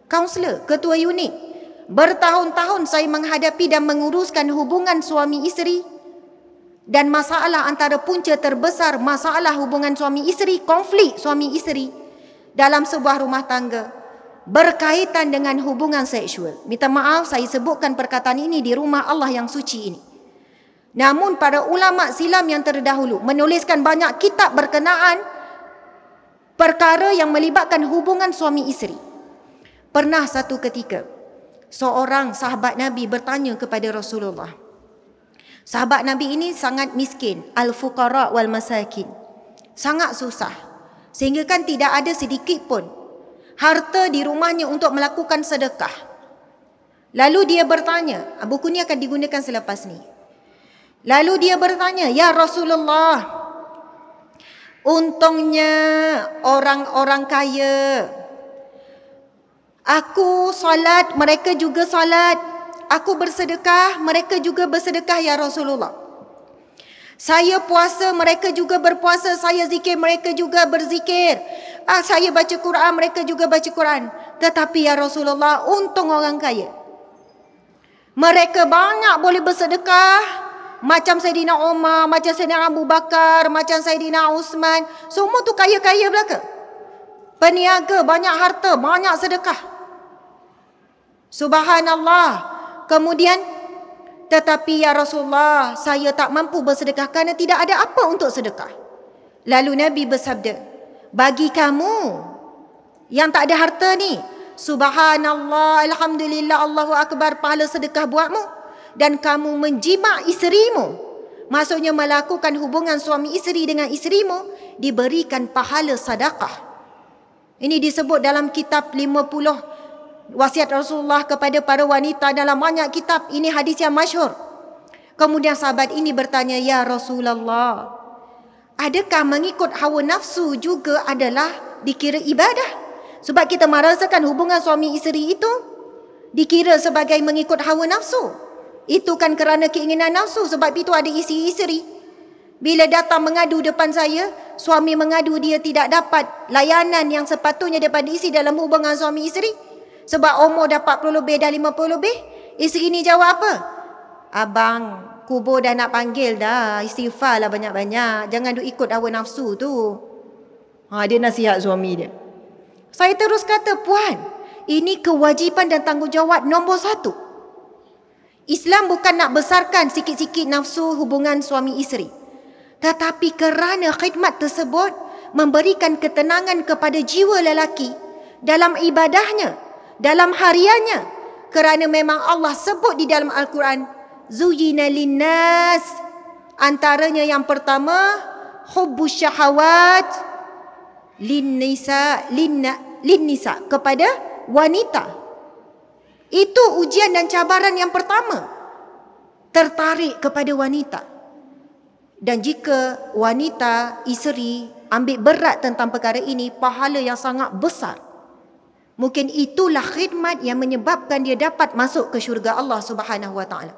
kaunselor, ketua unit. Bertahun-tahun saya menghadapi dan menguruskan hubungan suami isteri, dan masalah antara punca terbesar masalah hubungan suami isteri, konflik suami isteri dalam sebuah rumah tangga berkaitan dengan hubungan seksual. Minta maaf saya sebutkan perkataan ini di rumah Allah yang suci ini. Namun para ulama silam yang terdahulu menuliskan banyak kitab berkenaan perkara yang melibatkan hubungan suami isteri. Pernah satu ketika seorang sahabat Nabi bertanya kepada Rasulullah. Sahabat Nabi ini sangat miskin, al-fuqara wal masakin. Sangat susah. Sehingga kan tidak ada sedikit pun harta di rumahnya untuk melakukan sedekah. Lalu dia bertanya, buku ni akan digunakan selepas ni. Lalu dia bertanya, ya Rasulullah, untungnya orang-orang kaya, aku salat, mereka juga salat. Aku bersedekah, mereka juga bersedekah ya Rasulullah. Saya puasa, mereka juga berpuasa. Saya zikir, mereka juga berzikir. Saya baca Quran, mereka juga baca Quran. Tetapi ya Rasulullah, untung orang kaya. Mereka banyak boleh bersedekah. Macam Saidina Umar, macam Saidina Abu Bakar, macam Saidina Uthman. Semua tu kaya-kaya belaka. Peniaga, banyak harta, banyak sedekah. Subhanallah. Kemudian, tetapi ya Rasulullah, saya tak mampu bersedekah kerana tidak ada apa untuk sedekah. Lalu Nabi bersabda, bagi kamu yang tak ada harta ni, subhanallah, alhamdulillah, Allahu Akbar, pahala sedekah buatmu. Dan kamu menjima isterimu, maksudnya melakukan hubungan suami isteri dengan isterimu, diberikan pahala sedekah. Ini disebut dalam kitab 50 wasiat Rasulullah kepada para wanita dalam banyak kitab. Ini hadis yang masyhur. Kemudian sahabat ini bertanya, ya Rasulullah, adakah mengikut hawa nafsu juga adalah dikira ibadah? Sebab kita merasakan hubungan suami isteri itu dikira sebagai mengikut hawa nafsu. Itu kan kerana keinginan nafsu. Sebab itu ada isteri-isteri bila datang mengadu depan saya, suami mengadu dia tidak dapat layanan yang sepatutnya daripada isteri dalam hubungan suami isteri. Sebab umur dah 40 lebih, dah 50 lebih. Isteri ni jawab apa? Abang, kubur dah nak panggil dah. Istighfar lah banyak-banyak. Jangan duk ikut hawa nafsu tu. Dia nasihat suami dia. Saya terus kata, puan, ini kewajipan dan tanggungjawab nombor 1. Islam bukan nak besarkan sikit-sikit nafsu hubungan suami isteri. Tetapi kerana khidmat tersebut memberikan ketenangan kepada jiwa lelaki dalam ibadahnya, dalam hariannya. Kerana memang Allah sebut di dalam Al-Quran, Zuyina linnas, antaranya yang pertama, hubbus syahawat linnisa, kepada wanita. Itu ujian dan cabaran yang pertama, tertarik kepada wanita. Dan jika wanita, isteri ambil berat tentang perkara ini, pahala yang sangat besar. Mungkin itulah khidmat yang menyebabkan dia dapat masuk ke syurga Allah Subhanahu Wa Taala.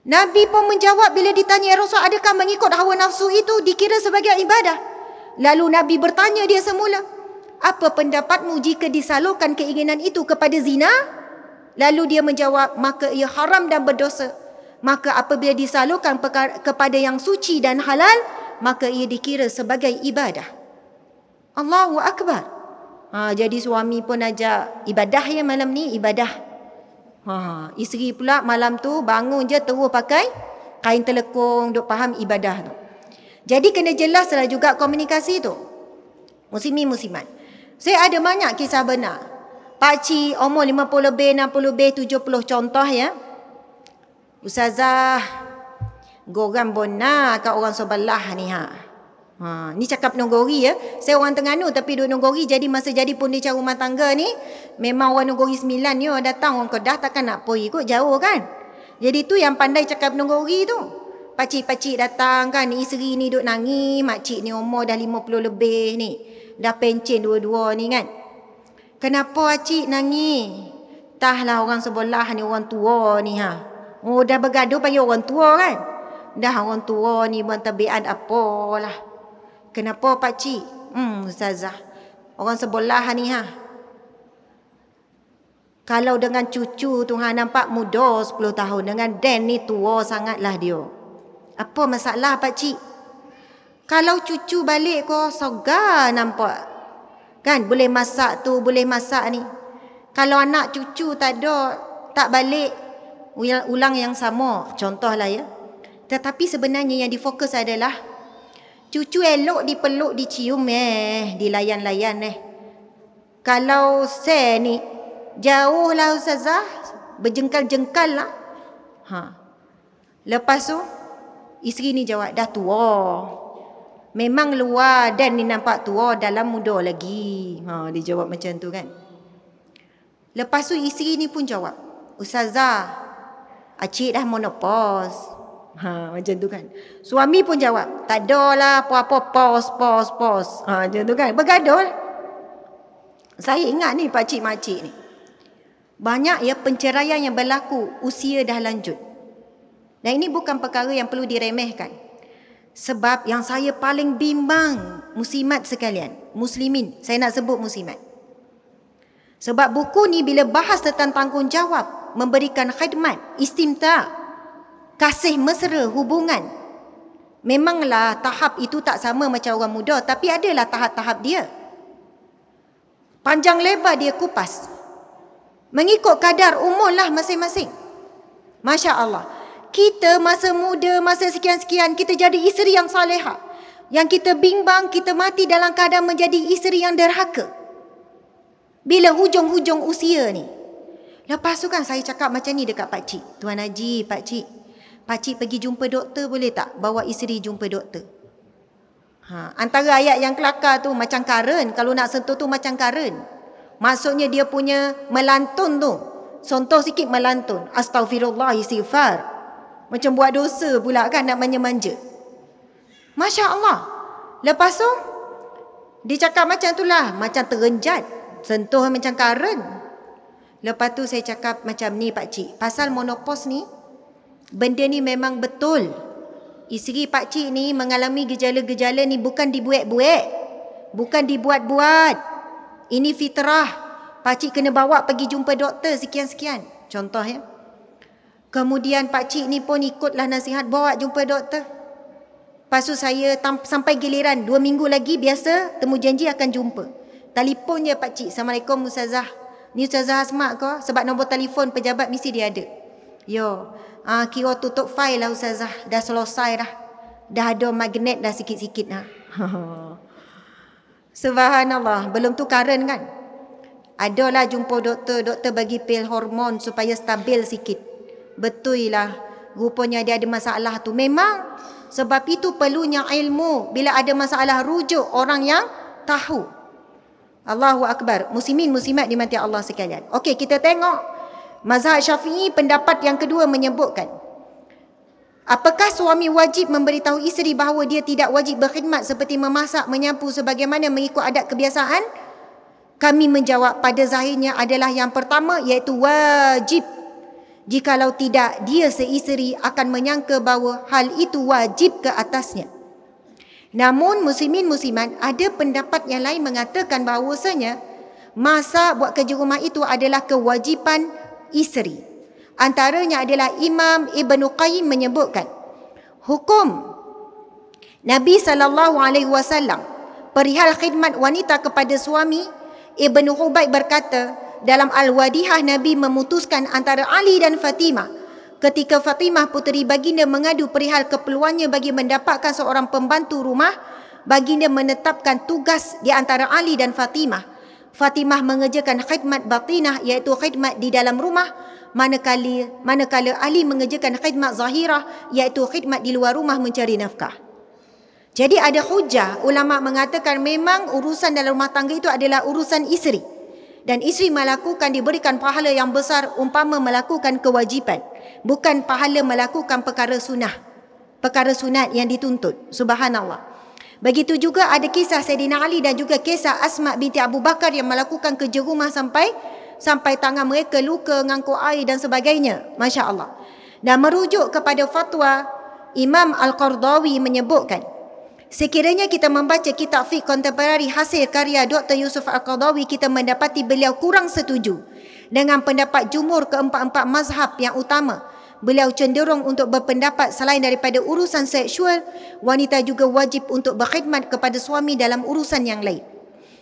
Nabi pun menjawab bila ditanya, ya Rasul, adakah mengikut hawa nafsu itu dikira sebagai ibadah? Lalu Nabi bertanya dia semula, apa pendapatmu jika disalurkan keinginan itu kepada zina? Lalu dia menjawab, maka ia haram dan berdosa. Maka apabila disalurkan kepada yang suci dan halal, maka ia dikira sebagai ibadah. Allahu Akbar. Jadi suami pun ajak ibadah ya malam ni, ibadah. Isteri pula malam tu bangun je terus pakai kain telekung, duk faham ibadah tu. Jadi kena jelaslah juga komunikasi tu. Muslimin muslimat. Saya ada banyak kisah benar. Pakcik umur 50 lebih, 60 lebih, 70 contoh ya. Ustazah, gorang bona kat orang sebelah ni Ni cakap Nonggori ya. Saya orang Terengganu tapi duduk Nonggori. Jadi masa jadi pundica rumah tangga ni, memang orang Nonggori 9 ni datang orang Kedah takkan nak pergi ikut jauh kan. Jadi tu yang pandai cakap Nonggori tu. Pakcik-pakcik datang kan, isteri ni duduk nangis, makcik ni umur dah 50 lebih ni. Dah pencen dua-dua ni kan. Kenapa pakcik nangis? Entahlah orang sebelah ni orang tua ni Oh dah bergaduh panggil orang tua kan. Dah orang tua ni buat tabiat apalah. Kenapa pakcik? Ustazah. Orang sebelah ni Kalau dengan cucu tu nampak muda 10 tahun. Dengan Dan ni tua sangatlah dia. Apa masalah pakcik? Kalau cucu balik kau sogar nampak. Kan boleh masak tu, boleh masak ni. Kalau anak cucu tak ada, tak balik, ulang yang sama. Contohlah ya. Tetapi sebenarnya yang difokus adalah cucu elok dipeluk, dicium dilayan-layan Kalau saya ni jauh lah Ustazah, berjengkal-jengkal lah. Lepas tu isteri ni jawab, dah tua. Memang luar Dan ni nampak tua, dalam muda lagi. Dia jawab macam tu kan. Lepas tu isteri ni pun jawab, Ustazah, acik dah menopause. Macam tu kan. Suami pun jawab, tak adalah apa-apa, pause. Macam tu kan. Bergaduh. Saya ingat ni pakcik-makcik ni. Banyak ya penceraian yang berlaku usia dah lanjut. Dan ini bukan perkara yang perlu diremehkan. Sebab yang saya paling bimbang, muslimat sekalian, muslimin, saya nak sebut muslimat. Sebab buku ni bila bahas tentang tanggungjawab, memberikan khidmat, istimta', kasih mesra, hubungan. Memanglah tahap itu tak sama macam orang muda, tapi adalah tahap-tahap dia. Panjang lebar dia kupas. Mengikut kadar umur lah masing-masing. Masya Allah. Kita masa muda, masa sekian-sekian, kita jadi isteri yang salihah. Yang kita bimbang, kita mati dalam keadaan menjadi isteri yang derhaka. Bila hujung-hujung usia ni. Lepas tu kan saya cakap macam ni dekat pakcik. Tuan Haji, pakcik pergi jumpa doktor boleh tak? Bawa isteri jumpa doktor. Antara ayat yang kelakar tu macam karen. Kalau nak sentuh tu macam karen. Maksudnya dia punya melantun tu. Contoh sikit melantun. Astaghfirullah, istighfar. Macam buat dosa pula kan nak manja-manja. Masya Allah. Lepas tu, dia cakap macam tu lah. Macam terenjat. Sentuh macam karen. Lepas tu saya cakap macam ni pakcik. Pasal monopause ni, benda ni memang betul. Isteri pakcik ni mengalami gejala-gejala ni bukan dibuat-buat. Bukan dibuat-buat. Ini fitrah. Pakcik kena bawa pergi jumpa doktor sekian-sekian. Contoh ya. Kemudian pakcik ni pun ikutlah nasihat bawa jumpa doktor. Lepas tu saya sampai giliran 2 minggu lagi biasa temu janji akan jumpa. Telefon je pakcik. Assalamualaikum Ustazah. Ni Ustazah Asma ke? Sebab nombor telefon pejabat mesti dia ada. Yo. Kira tutup fail lah Ustazah. Dah selesai dah. Dah ada magnet dah sikit-sikit lah. Subhanallah. Belum tu karen kan. Adalah jumpa doktor. Doktor bagi pil hormon supaya stabil sikit. Betul lah. Rupanya dia ada masalah tu. Memang. Sebab itu perlunya ilmu. Bila ada masalah rujuk orang yang tahu. Allahu Akbar. Muslimin, muslimat dimati Allah sekalian. Okey, kita tengok. Mazhab Syafi'i pendapat yang kedua menyebutkan. Apakah suami wajib memberitahu isteri bahawa dia tidak wajib berkhidmat seperti memasak, menyapu sebagaimana mengikut adat kebiasaan? Kami menjawab pada zahirnya adalah yang pertama iaitu wajib. Jikalau tidak, dia seisteri akan menyangka bahawa hal itu wajib ke atasnya. Namun muslimin muslimat ada pendapat yang lain mengatakan bahawasanya masak buat kerja rumah itu adalah kewajipan isteri. Antaranya adalah Imam Ibn Qayyim menyebutkan hukum Nabi SAW perihal khidmat wanita kepada suami. Ibn Hubayb berkata dalam Al-Wadihah Nabi memutuskan antara Ali dan Fatimah. Ketika Fatimah puteri baginda mengadu perihal keperluannya bagi mendapatkan seorang pembantu rumah, baginda menetapkan tugas di antara Ali dan Fatimah. Fatimah mengerjakan khidmat batinah iaitu khidmat di dalam rumah, manakala Ali mengerjakan khidmat zahirah iaitu khidmat di luar rumah mencari nafkah. Jadi ada hujah, ulama mengatakan memang urusan dalam rumah tangga itu adalah urusan isteri. Dan isteri melakukan, diberikan pahala yang besar umpama melakukan kewajipan. Bukan pahala melakukan perkara sunnah. Perkara sunat yang dituntut. Subhanallah. Begitu juga ada kisah Sayyidina Ali dan juga kisah Asma binti Abu Bakar yang melakukan kerja rumah sampai tangan mereka luka, ngangkuk air dan sebagainya. Masya Allah. Dan merujuk kepada fatwa Imam Al-Qardawi menyebutkan, sekiranya kita membaca kitab fiqh kontemporari hasil karya Dr. Yusuf Al-Qardawi, kita mendapati beliau kurang setuju dengan pendapat jumhur keempat-empat mazhab yang utama. Beliau cenderung untuk berpendapat selain daripada urusan seksual, wanita juga wajib untuk berkhidmat kepada suami dalam urusan yang lain.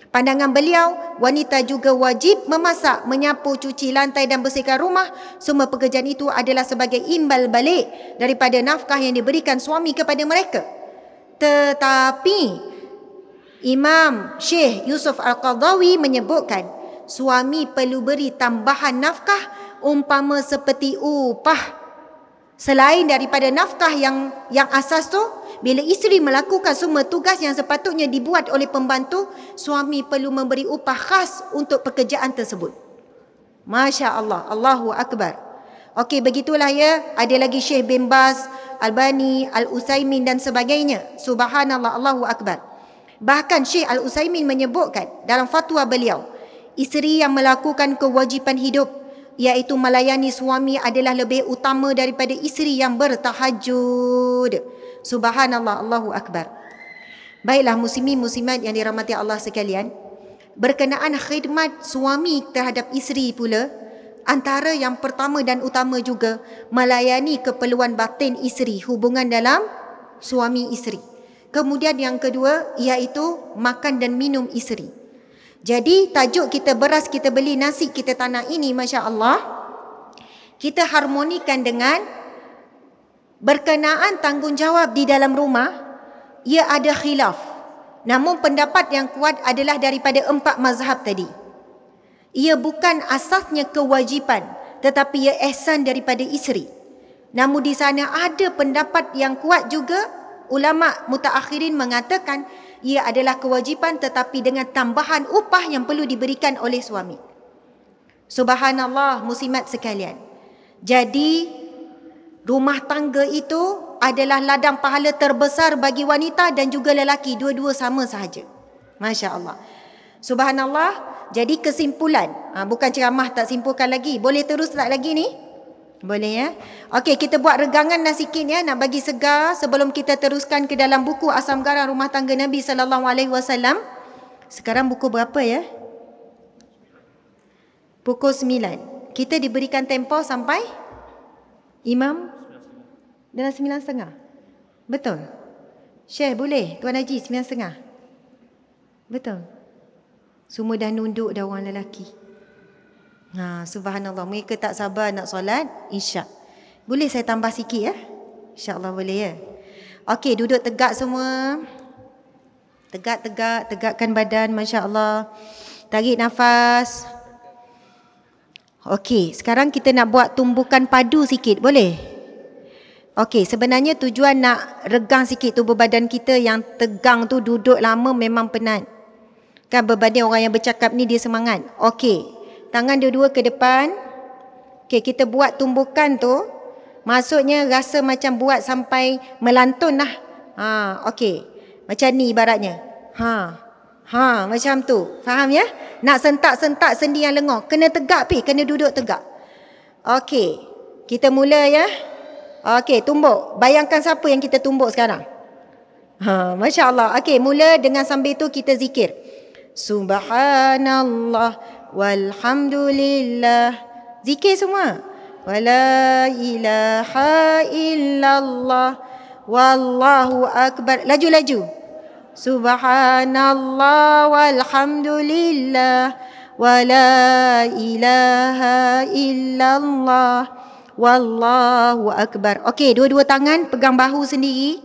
Pandangan beliau, wanita juga wajib memasak, menyapu, cuci lantai dan bersihkan rumah. Semua pekerjaan itu adalah sebagai imbal balik daripada nafkah yang diberikan suami kepada mereka. Tetapi Imam Syekh Yusuf Al-Qardawi menyebutkan, suami perlu beri tambahan nafkah umpama seperti upah. Selain daripada nafkah yang asas tu, bila isteri melakukan semua tugas yang sepatutnya dibuat oleh pembantu, suami perlu memberi upah khas untuk pekerjaan tersebut. Masya Allah, Allahu Akbar. Okey, begitulah ya. Ada lagi Syekh bin Baz, Albani, Al-Utsaimin dan sebagainya. Subhanallah, Allahu Akbar. Bahkan Syekh Al-Utsaimin menyebutkan dalam fatwa beliau, isteri yang melakukan kewajipan hidup iaitu melayani suami adalah lebih utama daripada isteri yang bertahajud. Subhanallah, Allahu Akbar. Baiklah muslimin muslimat yang dirahmati Allah sekalian, berkenaan khidmat suami terhadap isteri pula, antara yang pertama dan utama juga melayani keperluan batin isteri, hubungan dalam suami isteri. Kemudian yang kedua iaitu makan dan minum isteri. Jadi tajuk kita beras kita beli, nasi kita tanah ini, Masya Allah, kita harmonikan dengan berkenaan tanggungjawab di dalam rumah. Ia ada khilaf, namun pendapat yang kuat adalah daripada empat mazhab tadi. Ia bukan asasnya kewajipan, tetapi ia ihsan daripada isteri. Namun di sana ada pendapat yang kuat juga, ulama mutaakhirin mengatakan ia adalah kewajipan tetapi dengan tambahan upah yang perlu diberikan oleh suami. Subhanallah muslimat sekalian. Jadi rumah tangga itu adalah ladang pahala terbesar bagi wanita dan juga lelaki, dua-dua sama sahaja. Masya Allah. Subhanallah. Jadi kesimpulan, bukan ceramah tak simpulkan lagi. Boleh terus tak lagi ni? Boleh ya. Okey, kita buat regangan dah sikit ya, nak bagi segar sebelum kita teruskan ke dalam buku Asam Garam Rumah Tangga Nabi sallallahu alaihi wasallam. Sekarang buku berapa ya? Pukul 9. Kita diberikan tempoh sampai Imam dalam 9.30. Betul? Syekh boleh? Tuan Haji 9.30. Betul? Semua dah nunduk dah orang lelaki. Subhanallah, mereka tak sabar nak solat Isyak. Boleh saya tambah sikit ya? InsyaAllah boleh ya. Okey, duduk tegak semua. Tegak-tegak, tegakkan badan, Masya Allah. Tarik nafas. Okey, sekarang kita nak buat tumbukan padu sikit, boleh? Okey, sebenarnya tujuan nak regang sikit tubuh badan kita yang tegang tu, duduk lama memang penat. Kan berbanding orang yang bercakap ni dia semangat. Okey. Tangan dua-dua ke depan. Okey, kita buat tumbukan tu. Maksudnya rasa macam buat sampai melantun lah. Okey. Macam ni ibaratnya. Macam tu. Faham ya? Nak sentak-sentak sendi yang lengah. Kena tegak kena duduk tegak. Okey. Kita mula ya. Okey, tumbuk. Bayangkan siapa yang kita tumbuk sekarang. Masya Allah. Okey, mula dengan sambil tu kita zikir. Subhanallah walhamdulillah. Zikir semua. Wala ilaha illallah wallahu akbar. Laju-laju. Subhanallah walhamdulillah wala ilaha illallah wallahu akbar. Okey, dua-dua tangan pegang bahu sendiri.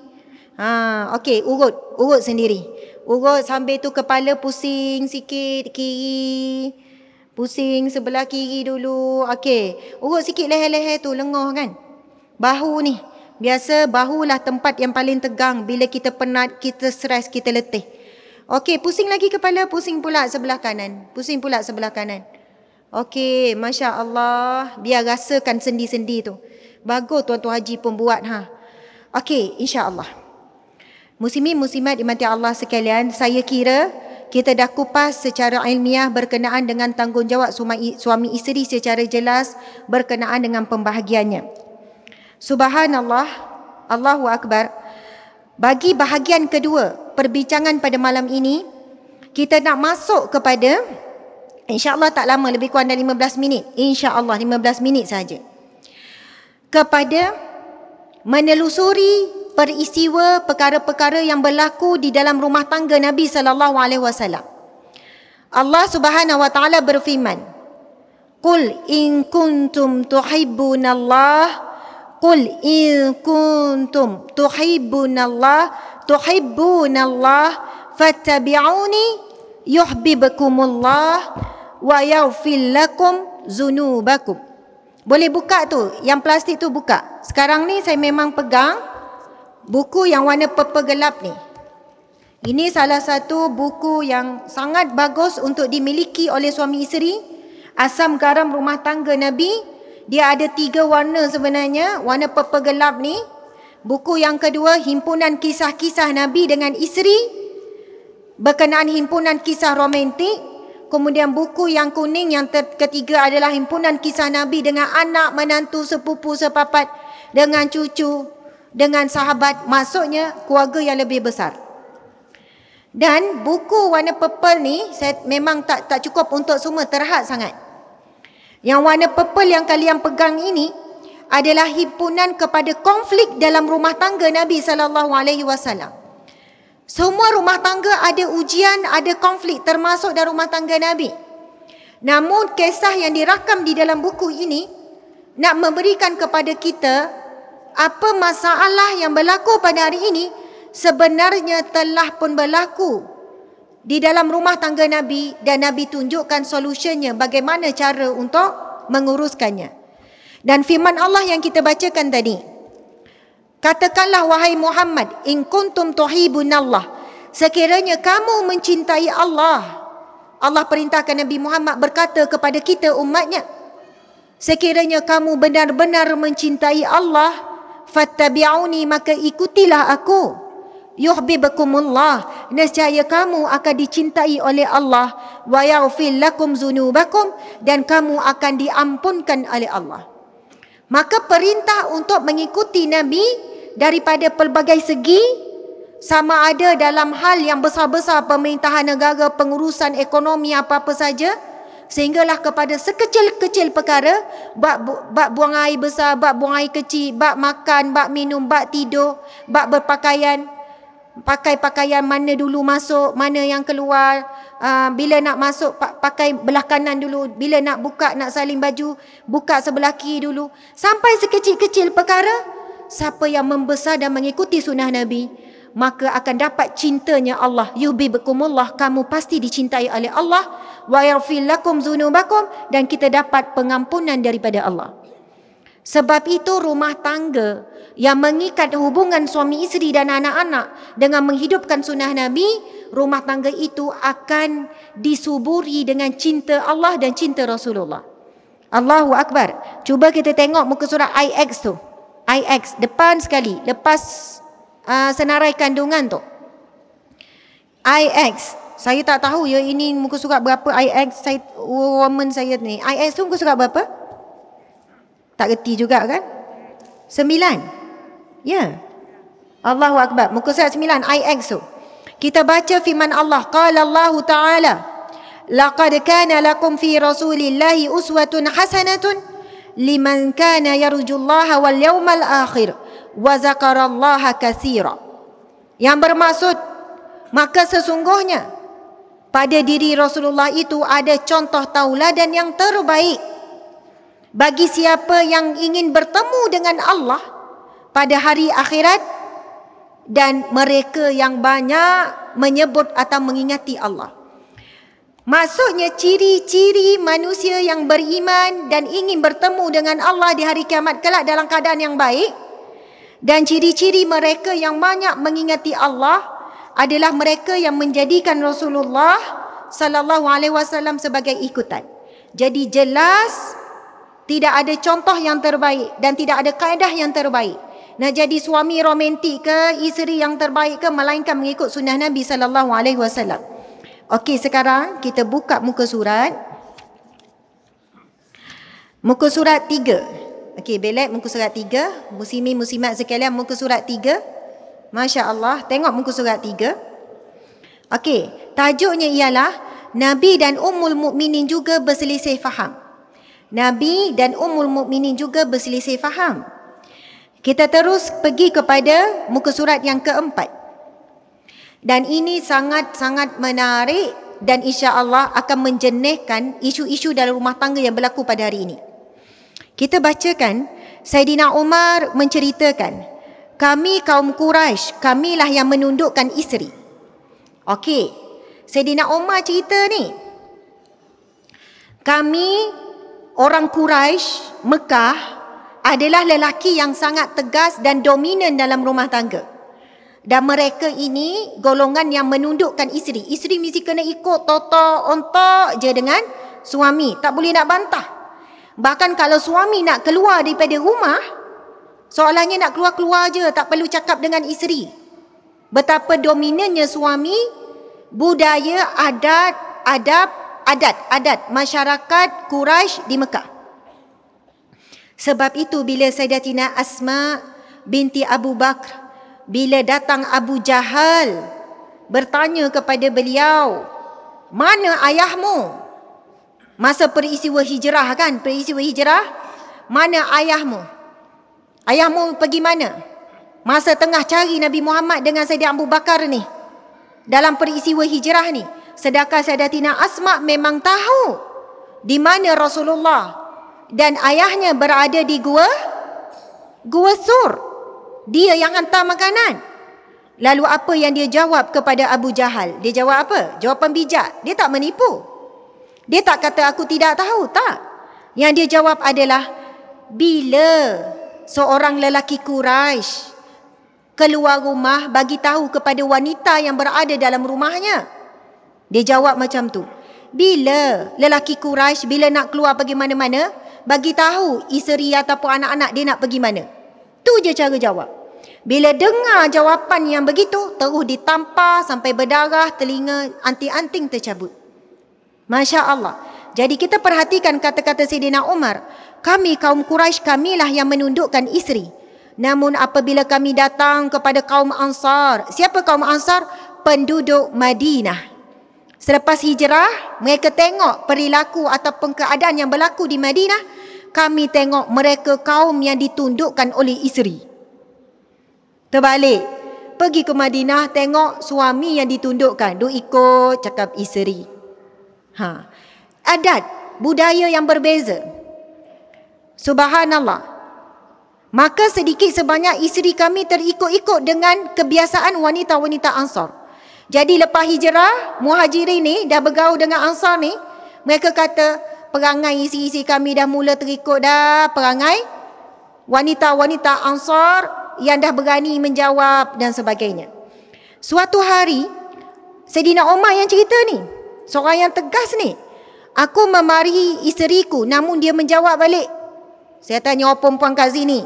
Okey, urut sendiri. Urut sambil tu kepala pusing sikit kiri. Pusing sebelah kiri dulu. Okey. Urut sikit leher-leher tu, lengah kan. Bahu ni. Biasa bahulah tempat yang paling tegang bila kita penat, kita stres, kita letih. Okey, pusing lagi kepala, pusing pula sebelah kanan. Pusing pula sebelah kanan. Okey, Masya Allah. Biar rasakan sendi-sendi tu. Bagus tuan-tuan haji pun buat. Okey, insya-Allah. Muslimin muslimat dimati Allah sekalian, saya kira kita dah kupas secara ilmiah berkenaan dengan tanggungjawab suami isteri secara jelas berkenaan dengan pembahagiannya. Subhanallah, Allahu Akbar. Bagi bahagian kedua perbincangan pada malam ini, kita nak masuk kepada, insya-Allah tak lama, lebih kurang dari 15 minit. Insya-Allah 15 minit saja. Kepada menelusuri peristiwa perkara-perkara yang berlaku di dalam rumah tangga Nabi sallallahu alaihi wasallam. Allah Subhanahu wa taala berfirman, "Qul in kuntum tuhibbunallah, qul in kuntum tuhibbunallah fattabi'uni yuhibbukumullah wa yaghfir lakum dzunubakum." Boleh buka tu, yang plastik tu buka. Sekarang ni saya memang pegang buku yang warna purple gelap ni. Ini salah satu buku yang sangat bagus untuk dimiliki oleh suami isteri. Asam garam rumah tangga Nabi. Dia ada 3 warna sebenarnya. Warna purple gelap ni. Buku yang kedua, himpunan kisah-kisah Nabi dengan isteri. Berkenaan himpunan kisah romantik. Kemudian buku yang kuning yang ketiga adalah himpunan kisah Nabi dengan anak, menantu, sepupu, sepapat, dengan cucu, dengan sahabat, maksudnya keluarga yang lebih besar. Dan buku warna purple ni saya memang tak cukup untuk semua, terhad sangat. Yang warna purple yang kalian pegang ini adalah himpunan kepada konflik dalam rumah tangga Nabi sallallahu alaihi wasallam. Semua rumah tangga ada ujian, ada konflik, termasuk dalam rumah tangga Nabi. Namun kisah yang dirakam di dalam buku ini nak memberikan kepada kita apa masalah yang berlaku pada hari ini sebenarnya telah pun berlaku di dalam rumah tangga Nabi, dan Nabi tunjukkan solusinya bagaimana cara untuk menguruskannya. Dan firman Allah yang kita bacakan tadi, katakanlah wahai Muhammad, in kuntum tuhibunallah, sekiranya kamu mencintai Allah. Allah perintahkan Nabi Muhammad berkata kepada kita umatnya, sekiranya kamu benar-benar mencintai Allah, fattabi'uni, maka ikutilah aku, yuhibbukumullah, nescaya kamu akan dicintai oleh Allah, wa yaghfir lakum dzunubakum, dan kamu akan diampunkan oleh Allah. Maka perintah untuk mengikuti Nabi daripada pelbagai segi, sama ada dalam hal yang besar-besar pemerintahan negara, pengurusan ekonomi, apa-apa saja, sehinggalah kepada sekecil-kecil perkara, bab buang air besar, bab buang air kecil, bab makan, bab minum, bab tidur, bab berpakaian, pakai pakaian mana dulu masuk, mana yang keluar, bila nak masuk pakai belah kanan dulu, bila nak buka, nak salin baju, buka sebelah kiri dulu, sampai sekecil-kecil perkara. Siapa yang membesar dan mengikuti sunnah Nabi, maka akan dapat cintanya Allah. Yuhibbukumullah, kamu pasti dicintai oleh Allah. Wa yaghfir lakum dzunubakum, dan kita dapat pengampunan daripada Allah. Sebab itu rumah tangga yang mengikat hubungan suami isteri dan anak-anak dengan menghidupkan sunnah Nabi, rumah tangga itu akan disuburi dengan cinta Allah dan cinta Rasulullah. Allahu Akbar. Cuba kita tengok muka surat IX tu. IX depan sekali lepas senarai kandungan tu. IX, saya tak tahu ya ini muka surat berapa IX saya, woman saya ni. IX tu muka surat berapa? Tak reti juga kan? 9. Ya. Allahu Akbar. Muka surat 9 IX tu. Kita baca firman Allah. Qala Allah Ta'ala, laqad kana lakum fi Rasulillahi uswatun hasanatun liman kana yarjullaha wal yawmal akhir wa zakarallaha katsira. Yang bermaksud, maka sesungguhnya pada diri Rasulullah itu ada contoh tauladan yang terbaik bagi siapa yang ingin bertemu dengan Allah pada hari akhirat dan mereka yang banyak menyebut atau mengingati Allah. Maksudnya ciri-ciri manusia yang beriman dan ingin bertemu dengan Allah di hari kiamat kelak dalam keadaan yang baik Dan ciri-ciri mereka yang banyak mengingati Allah adalah mereka yang menjadikan Rasulullah sallallahu alaihi wasallam sebagai ikutan. Jadi jelas tidak ada contoh yang terbaik dan tidak ada kaedah yang terbaik. Nak jadi suami romantik ke, isteri yang terbaik ke, melainkan mengikut sunnah Nabi sallallahu alaihi wasallam. Okey, sekarang kita buka muka surat. Muka surat 3. Okey, belak muka surat 3. Muslimin muslimat sekalian, muka surat 3. Masya-Allah, tengok muka surat 3. Okey, tajuknya ialah Nabi dan Ummul Mukminin juga berselisih faham. Nabi dan Ummul Mukminin juga berselisih faham. Kita terus pergi kepada muka surat yang keempat. Dan ini sangat-sangat menarik dan insya-Allah akan menjernihkan isu-isu dalam rumah tangga yang berlaku pada hari ini. Kita bacakan, Saidina Umar menceritakan, kami kaum Quraisy, kamilah yang menundukkan isteri. Okey, Saidina Umar cerita ni. Kami orang Quraisy Mekah adalah lelaki yang sangat tegas dan dominan dalam rumah tangga. Dan mereka ini golongan yang menundukkan isteri. Isteri mesti kena ikut toto ontok je dengan suami. Tak boleh nak bantah. Bahkan kalau suami nak keluar daripada rumah, soalannya nak keluar-keluar je, tak perlu cakap dengan isteri. Betapa dominannya suami, budaya, adat masyarakat Quraisy di Mekah. Sebab itu bila Sayyidatina Asma binti Abu Bakar, bila datang Abu Jahal bertanya kepada beliau, mana ayahmu? Masa peristiwa hijrah kan, peristiwa hijrah, mana ayahmu? Ayahmu pergi mana? Masa tengah cari Nabi Muhammad dengan Sayyidina Abu Bakar ni, dalam peristiwa hijrah ni. Sedangkan Sayyidatina Asma memang tahu di mana Rasulullah dan ayahnya berada di Gua Sur. Dia yang hantar makanan. Lalu apa yang dia jawab kepada Abu Jahal? Dia jawab apa? Jawapan bijak. Dia tak menipu. Dia tak kata aku tidak tahu, tak. Yang dia jawab adalah, bila seorang lelaki Quraisy keluar rumah bagi tahu kepada wanita yang berada dalam rumahnya. Dia jawab macam tu. Bila lelaki Quraisy bila nak keluar pergi mana-mana, bagi tahu isteri ataupun anak-anak dia nak pergi mana. Tu je cara jawab. Bila dengar jawapan yang begitu, terus ditampar sampai berdarah, telinga anting-anting tercabut. Masya Allah. Jadi kita perhatikan kata-kata Sayyidina Umar. Kami kaum Quraisy, kamilah yang menundukkan isteri. Namun apabila kami datang kepada kaum Ansar. Siapa kaum Ansar? Penduduk Madinah. Selepas hijrah, mereka tengok perilaku ataupun keadaan yang berlaku di Madinah. Kami tengok mereka kaum yang ditundukkan oleh isteri. Terbalik. Pergi ke Madinah, tengok suami yang ditundukkan. Duk ikut cakap isteri. Adat, budaya yang berbeza. Subhanallah. Maka sedikit sebanyak isteri kami terikut-ikut dengan kebiasaan wanita-wanita Ansar. Jadi lepas hijrah, Muhajirin ni dah bergaul dengan Ansar ni, mereka kata, perangai isi-isi kami dah mula terikut dah perangai wanita-wanita Ansar yang dah berani menjawab dan sebagainya. Suatu hari, Sayyidina Umar yang cerita ni, seorang yang tegas ni, aku memarahi isteriku namun dia menjawab balik. Saya tanya orang perempuan kat sini.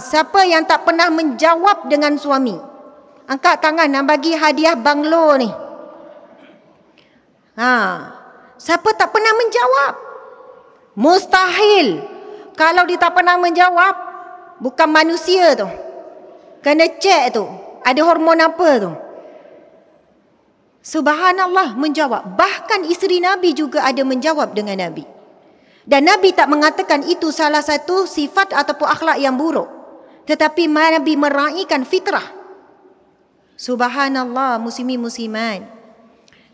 Siapa yang tak pernah menjawab dengan suami? Angkat tangan dan bagi hadiah banglo ni. Siapa tak pernah menjawab? Mustahil. Kalau dia tak pernah menjawab, bukan manusia tu. Kena cek tu. Ada hormon apa tu? Subhanallah, menjawab. Bahkan isteri Nabi juga ada menjawab dengan Nabi. Dan Nabi tak mengatakan itu salah satu sifat ataupun akhlak yang buruk. Tetapi Nabi meraihkan fitrah. Subhanallah, muslimin muslimat.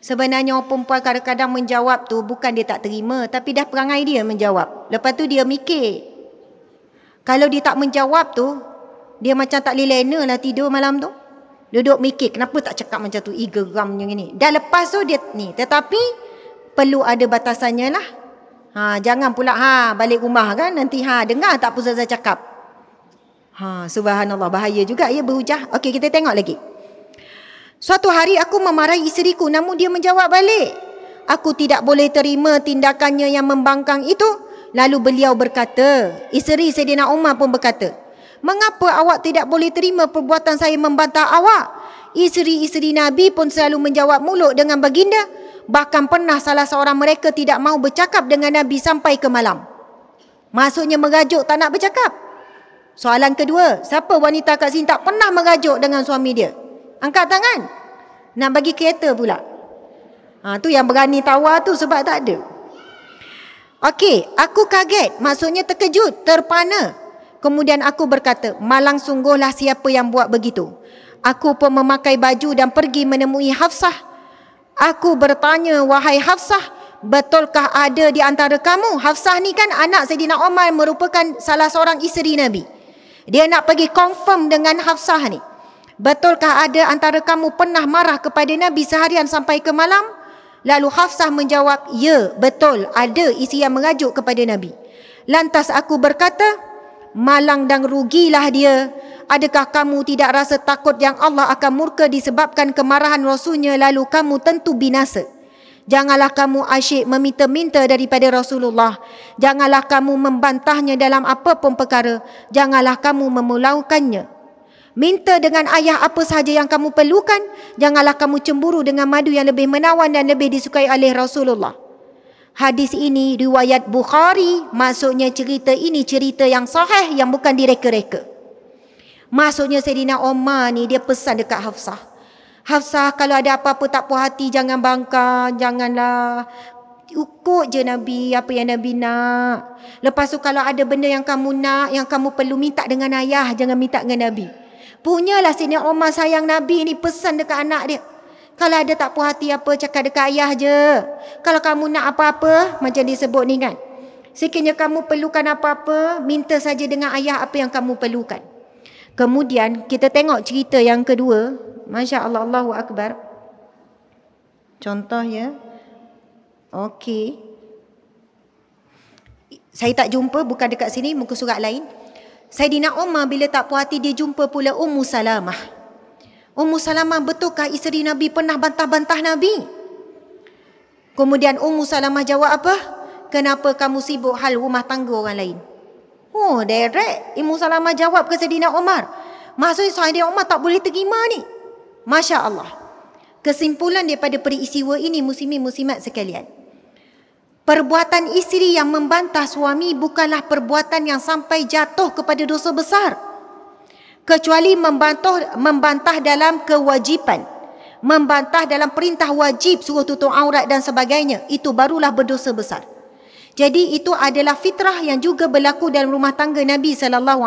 Sebenarnya orang perempuan kadang-kadang menjawab tu bukan dia tak terima, tapi dah perangai dia menjawab. Lepas tu dia mikir. Kalau dia tak menjawab tu, dia macam tak boleh lena lah tidur malam tu. Duduk mikir, kenapa tak cakap macam tu? Geram macam ni. Dah lepas tu dia ni. Tetapi perlu ada batasannya lah. Jangan pula balik rumah kan nanti dengar tak apa saya cakap. Subhanallah, bahaya juga ya berhujah. Okey, kita tengok lagi. Suatu hari aku memarahi isteriku, namun dia menjawab balik. Aku tidak boleh terima tindakannya yang membangkang itu. Lalu beliau berkata, isteri Sayyidina Umar pun berkata, mengapa awak tidak boleh terima perbuatan saya membantah awak? Isteri-isteri Nabi pun selalu menjawab mulut dengan baginda. Bahkan pernah salah seorang mereka tidak mahu bercakap dengan Nabi sampai ke malam. Maksudnya merajuk, tak nak bercakap. Soalan kedua, siapa wanita kat sini tak pernah merajuk dengan suami dia? Angkat tangan. Nak bagi kereta pula. Tu yang berani tawar tu sebab tak ada. Okey, aku kaget, maksudnya terkejut, terpana. Kemudian aku berkata, malang sungguhlah siapa yang buat begitu. Aku pun memakai baju dan pergi menemui Hafsah. Aku bertanya, wahai Hafsah, betulkah ada di antara kamu? Hafsah ni kan anak Sayyidina Umar, merupakan salah seorang isteri Nabi. Dia nak pergi confirm dengan Hafsah ni. Betulkah ada antara kamu pernah marah kepada Nabi seharian sampai ke malam? Lalu Hafsah menjawab, ya, betul, ada isteri yang mengajuk kepada Nabi. Lantas aku berkata, malang dan rugilah dia. Adakah kamu tidak rasa takut yang Allah akan murka disebabkan kemarahan Rasulnya, lalu kamu tentu binasa? Janganlah kamu asyik meminta-minta daripada Rasulullah. Janganlah kamu membantahnya dalam apapun perkara. Janganlah kamu memulaukannya. Minta dengan ayah apa sahaja yang kamu perlukan. Janganlah kamu cemburu dengan madu yang lebih menawan dan lebih disukai oleh Rasulullah. Hadis ini riwayat Bukhari. Maksudnya cerita ini cerita yang sahih, yang bukan direka-reka. Maksudnya Sayyidina Umar ni dia pesan dekat Hafsah. Hafsah, kalau ada apa-apa tak puas hati, jangan bangkang, janganlah. Ikut je Nabi, apa yang Nabi nak. Lepas tu kalau ada benda yang kamu nak, yang kamu perlu, minta dengan ayah, jangan minta dengan Nabi. Punyalah Sayyidina Umar sayang Nabi ni, pesan dekat anak dia. Kalau ada tak puas hati apa, cakap dekat ayah je. Kalau kamu nak apa-apa, macam disebut ni kan, sekiranya kamu perlukan apa-apa, minta saja dengan ayah apa yang kamu perlukan. Kemudian kita tengok cerita yang kedua. Masya Allah, Allahu Akbar. Contoh ya. Okey. Saya tak jumpa, bukan dekat sini, muka surat lain. Sayyidina Umar bila tak puas hati, dia jumpa pula Ummu Salamah. Ummu Salamah, betulkah isteri Nabi pernah bantah-bantah Nabi? Kemudian Ummu Salamah jawab apa? Kenapa kamu sibuk hal rumah tangga orang lain? Oh, direct Ummu Salamah jawab ke Sayyidina Umar. Maksudnya Sayyidina Umar tak boleh terima ni. Masya Allah. Kesimpulan daripada peristiwa ini, muslimin muslimat sekalian, perbuatan isteri yang membantah suami bukanlah perbuatan yang sampai jatuh kepada dosa besar. Kecuali membantah dalam kewajipan, membantah dalam perintah wajib, suruh tutup aurat dan sebagainya, itu barulah berdosa besar. Jadi itu adalah fitrah yang juga berlaku dalam rumah tangga Nabi SAW.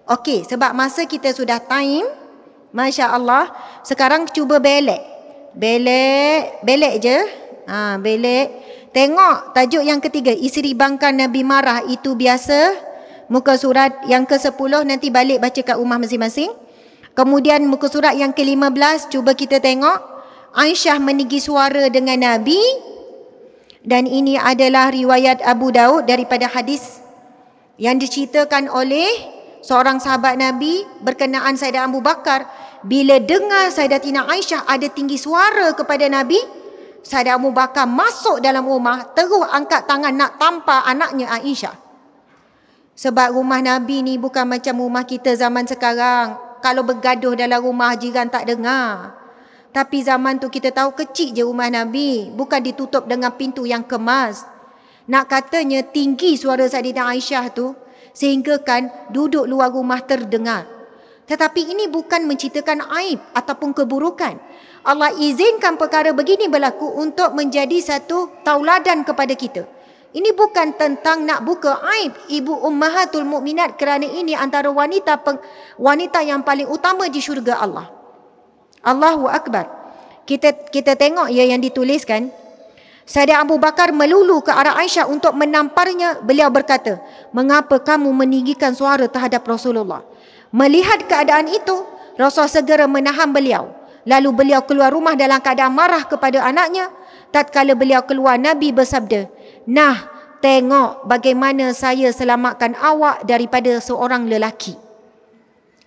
Okey, sebab masa kita sudah time, Masya Allah. Sekarang cuba belek. Belek je. Belek. Tengok tajuk yang ketiga, isteri bangkang Nabi marah itu biasa. Muka surat yang ke-10, nanti balik baca kat rumah masing-masing. Kemudian muka surat yang ke-15, cuba kita tengok Aisyah meninggi suara dengan Nabi. Dan ini adalah riwayat Abu Daud daripada hadis yang diceritakan oleh seorang sahabat Nabi berkenaan Sayyidah Abu Bakar. Bila dengar Sayyidatina Aisyah ada tinggi suara kepada Nabi, Sayyidah Abu Bakar masuk dalam rumah, terus angkat tangan nak tampar anaknya Aisyah. Sebab rumah Nabi ni bukan macam rumah kita zaman sekarang. Kalau bergaduh dalam rumah, jiran tak dengar. Tapi zaman tu kita tahu kecil je rumah Nabi, bukan ditutup dengan pintu yang kemas. Nak katanya tinggi suara Sayyidatina Aisyah tu, sehingga kan duduk luar rumah terdengar. Tetapi ini bukan menceritakan aib ataupun keburukan. Allah izinkan perkara begini berlaku untuk menjadi satu tauladan kepada kita. Ini bukan tentang nak buka aib ibu ummahatul mukminat, kerana ini antara wanita yang paling utama di syurga Allah. Allahu Akbar. Kita tengok ya yang dituliskan. Sayyidah Abu Bakar melulu ke arah Aisyah untuk menamparnya. Beliau berkata, mengapa kamu meninggikan suara terhadap Rasulullah? Melihat keadaan itu, Rasul segera menahan beliau. Lalu beliau keluar rumah dalam keadaan marah kepada anaknya. Tatkala beliau keluar, Nabi bersabda, nah, tengok bagaimana saya selamatkan awak daripada seorang lelaki.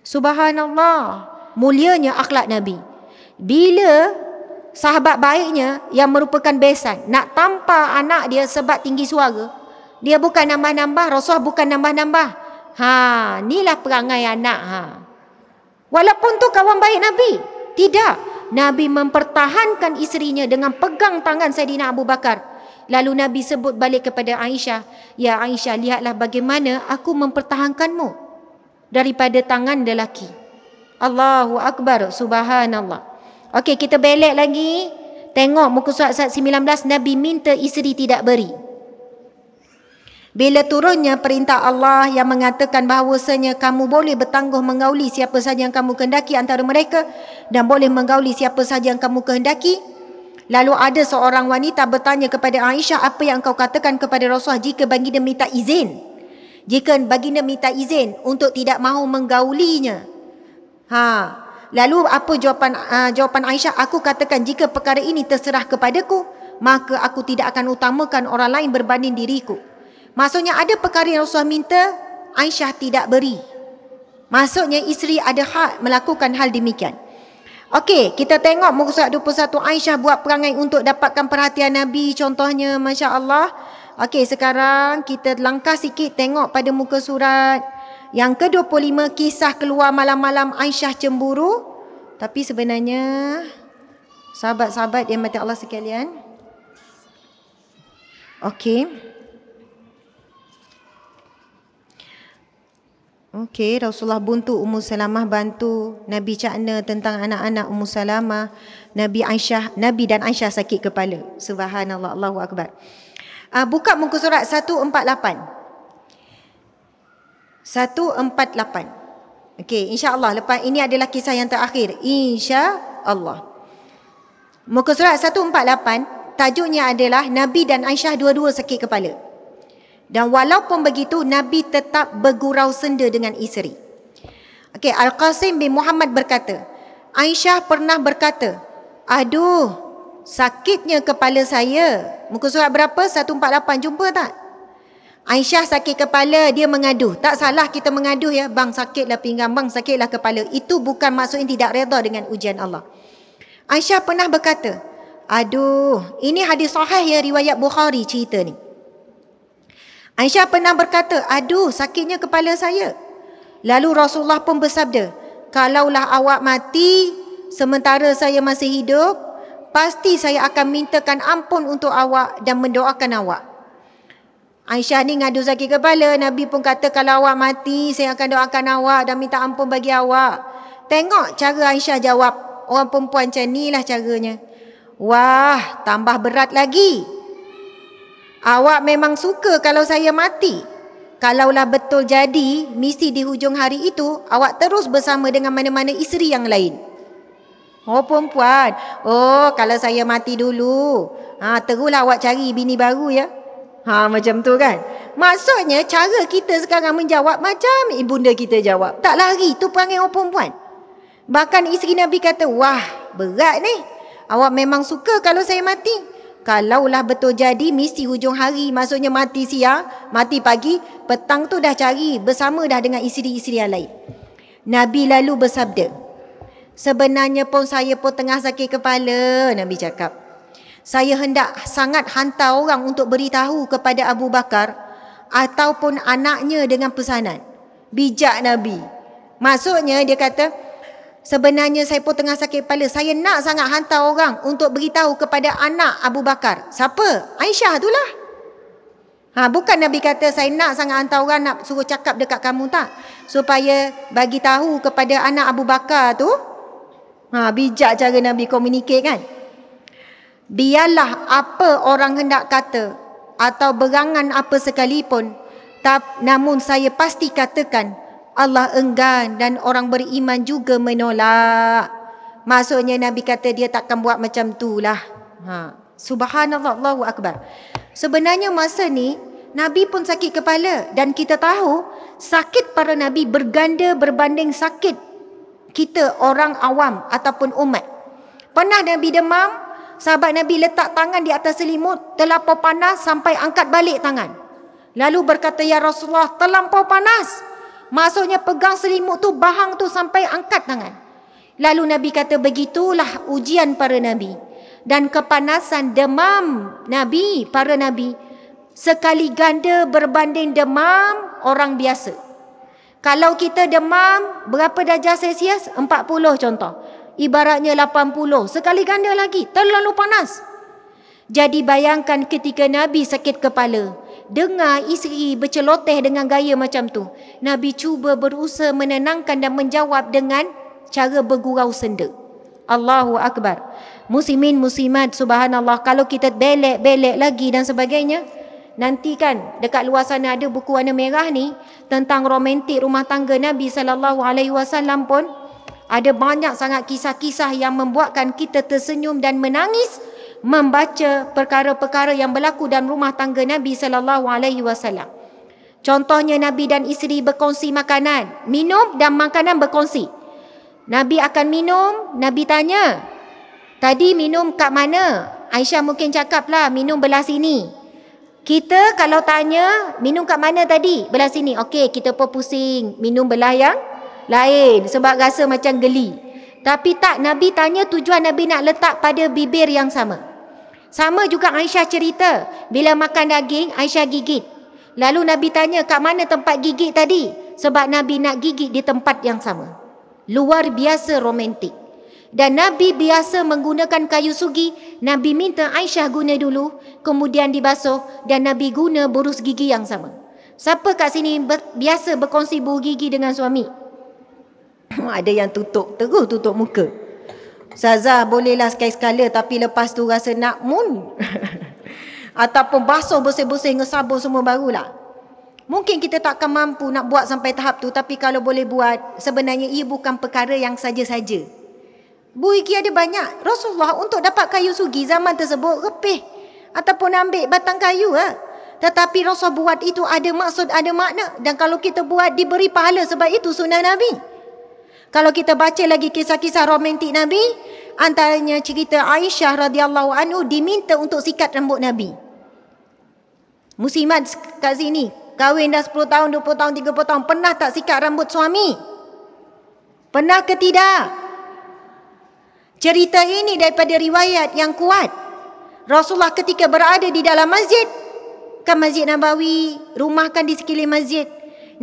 Subhanallah, mulianya akhlak Nabi. Bila sahabat baiknya yang merupakan besan nak tampar anak dia sebab tinggi suara, dia bukan nambah-nambah, Rasulullah bukan nambah-nambah. Inilah perangai anak. Walaupun tu kawan baik Nabi, tidak. Nabi mempertahankan isterinya dengan pegang tangan Saidina Abu Bakar. Lalu Nabi sebut balik kepada Aisyah, ya Aisyah, lihatlah bagaimana aku mempertahankanmu daripada tangan lelaki. Allahu Akbar, subhanallah. Okey, kita belek lagi. Tengok muka surat 19, Nabi minta isteri tidak beri. Bila turunnya perintah Allah yang mengatakan bahawasanya kamu boleh bertangguh menggauli siapa sahaja yang kamu kehendaki antara mereka dan boleh menggauli siapa sahaja yang kamu kehendaki. Lalu ada seorang wanita bertanya kepada Aisyah, apa yang kau katakan kepada Rasulullah jika baginda minta izin? Jika baginda minta izin untuk tidak mahu menggaulinya. Lalu apa jawapan Aisyah? Aku katakan jika perkara ini terserah kepadaku, maka aku tidak akan utamakan orang lain berbanding diriku. Maksudnya ada perkara yang Rasulullah minta, Aisyah tidak beri. Maksudnya isteri ada hak melakukan hal demikian. Okey, kita tengok muka surat 21, Aisyah buat perangai untuk dapatkan perhatian Nabi contohnya, Masya Allah. Okey, sekarang kita langkah sikit tengok pada muka surat yang ke-25, kisah keluar malam-malam Aisyah cemburu. Tapi sebenarnya sahabat-sahabat yang mati Allah sekalian, Okey, Rasulullah buntu Ummu Salamah bantu Nabi cakna tentang anak-anak Ummu Salamah. Nabi dan Aisyah sakit kepala. Subhanallah, Allahu Akbar. Buka muka surat 148. 148. Okey, insya-Allah lepas ini adalah kisah yang terakhir. Insya-Allah. Muka surat 148, tajuknya adalah Nabi dan Aisyah dua-dua sakit kepala. Dan walaupun begitu, Nabi tetap bergurau senda dengan isteri. Okey, Al-Qasim bin Muhammad berkata, Aisyah pernah berkata, aduh, sakitnya kepala saya. Muka surat berapa? 148, jumpa tak? Aisyah sakit kepala, dia mengadu. Tak salah kita mengadu ya, bang sakitlah pinggang, bang sakitlah kepala. Itu bukan maksudnya tidak redha dengan ujian Allah. Aisyah pernah berkata, aduh, ini hadis sahih ya, riwayat Bukhari cerita ni. Aisyah pernah berkata, aduh, sakitnya kepala saya. Lalu Rasulullah pun bersabda, kalaulah awak mati sementara saya masih hidup, pasti saya akan mintakan ampun untuk awak dan mendoakan awak. Aisyah ni ngadu sakit kepala. Nabi pun kata, kalau awak mati saya akan doakan awak dan minta ampun bagi awak. Tengok cara Aisyah jawab. Orang perempuan macam ni lah caranya. Wah, tambah berat lagi. Awak memang suka kalau saya mati. Kalaulah betul jadi, mesti di hujung hari itu, awak terus bersama dengan mana-mana isteri yang lain. Oh perempuan, oh kalau saya mati dulu, teruslah awak cari bini baru ya. Macam tu kan. Maksudnya cara kita sekarang menjawab macam ibunda kita jawab. Tak lari, tu perangai orang perempuan. Bahkan isteri Nabi kata, wah berat ni. Awak memang suka kalau saya mati. Kalaulah betul jadi, mesti hujung hari. Maksudnya mati siang, mati pagi, petang tu dah cari bersama dah dengan isteri-isteri yang lain. Nabi lalu bersabda, sebenarnya pun saya pun tengah sakit kepala. Nabi cakap, saya hendak sangat hantar orang untuk beritahu kepada Abu Bakar ataupun anaknya dengan pesanan. Bijak Nabi. Maksudnya dia kata, sebenarnya saya pun tengah sakit kepala. Saya nak sangat hantar orang untuk beritahu kepada anak Abu Bakar. Siapa? Aisyah tu lah. Bukan Nabi kata saya nak sangat hantar orang nak suruh cakap dekat kamu, tak. Supaya bagi tahu kepada anak Abu Bakar tu. Bijak cara Nabi communicate kan. Biarlah apa orang hendak kata atau berangan apa sekalipun, namun saya pasti katakan, Allah enggan dan orang beriman juga menolak. Maksudnya Nabi kata dia takkan buat macam tu lah. Subhanallah, Allahu Akbar. Sebenarnya masa ni Nabi pun sakit kepala. Dan kita tahu sakit para Nabi berganda berbanding sakit kita orang awam ataupun umat. Pernah Nabi demam, sahabat Nabi letak tangan di atas selimut, terlapar panas sampai angkat balik tangan. Lalu berkata, ya Rasulullah, terlampau panas. Maksudnya pegang selimut tu, bahang tu sampai angkat tangan. Lalu Nabi kata, begitulah ujian para Nabi. Dan kepanasan demam Nabi, para Nabi, sekali ganda berbanding demam orang biasa. Kalau kita demam, berapa darjah Celsius? 40 contoh. Ibaratnya 80. Sekali ganda lagi, terlalu panas. Jadi bayangkan ketika Nabi sakit kepala, dengar isteri berceloteh dengan gaya macam tu, Nabi cuba berusaha menenangkan dan menjawab dengan cara bergurau senda. Allahu Akbar. Muslimin muslimat, subhanallah, kalau kita belek lagi dan sebagainya, nanti kan dekat luar sana ada buku warna merah ni tentang romantik rumah tangga Nabi SAW pun ada banyak sangat kisah-kisah yang membuatkan kita tersenyum dan menangis membaca perkara-perkara yang berlaku dalam rumah tangga Nabi SAW. Contohnya Nabi dan isteri berkongsi makanan, minum dan makanan berkongsi. Nabi akan minum, Nabi tanya, tadi minum kat mana? Aisyah mungkin cakap lah, minum belah sini. Kita kalau tanya, minum kat mana tadi? Belah sini. Okey, kita pun pusing, minum belah yang lain sebab rasa macam geli. Tapi tak, Nabi tanya tujuan Nabi nak letak pada bibir yang sama. Sama juga Aisyah cerita, bila makan daging, Aisyah gigit. Lalu Nabi tanya, kat mana tempat gigit tadi? Sebab Nabi nak gigit di tempat yang sama. Luar biasa romantik. Dan Nabi biasa menggunakan kayu sugi. Nabi minta Aisyah guna dulu, kemudian dibasuh, dan Nabi guna burus gigi yang sama. Siapa kat sini biasa berkongsi burus gigi dengan suami? Ada yang terus tutup muka. Ustazah, bolehlah sekali-sekala, tapi lepas tu rasa nak ataupun basuh bersih-bersih dengan sabun semua barulah. Mungkin kita takkan mampu nak buat sampai tahap tu, tapi kalau boleh buat, sebenarnya ia bukan perkara yang saja-saja. Burus gigi ada banyak. Rasulullah untuk dapat kayu sugi zaman tersebut repih ataupun ambil batang kayu lah. Tetapi Rasulullah buat itu ada maksud, ada makna. Dan kalau kita buat, diberi pahala sebab itu sunnah Nabi. Kalau kita baca lagi kisah-kisah romantik Nabi, antaranya cerita Aisyah radhiyallahu anhu diminta untuk sikat rambut Nabi. Muslimat kat sini, kahwin dah 10 tahun, 20 tahun, 30 tahun, pernah tak sikat rambut suami? Pernah ke tidak? Cerita ini daripada riwayat yang kuat. Rasulullah ketika berada di dalam masjid, kan Masjid Nabawi, rumah kan di sekeliling masjid.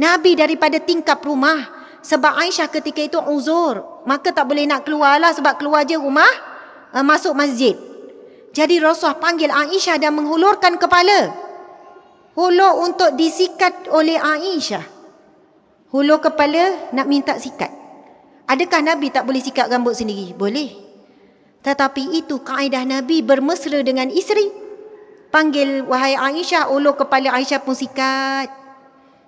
Nabi daripada tingkap rumah, sebab Aisyah ketika itu uzur, maka tak boleh nak keluar lah, sebab keluar je rumah, masuk masjid. Jadi Rasulullah panggil Aisyah dan menghulurkan kepala. Hulur untuk disikat oleh Aisyah. Hulur kepala nak minta sikat. Adakah Nabi tak boleh sikat rambut sendiri? Boleh. Tetapi itu kaedah Nabi bermesra dengan isteri. Panggil, wahai Aisyah, ulur kepala Aisyah pun sikat.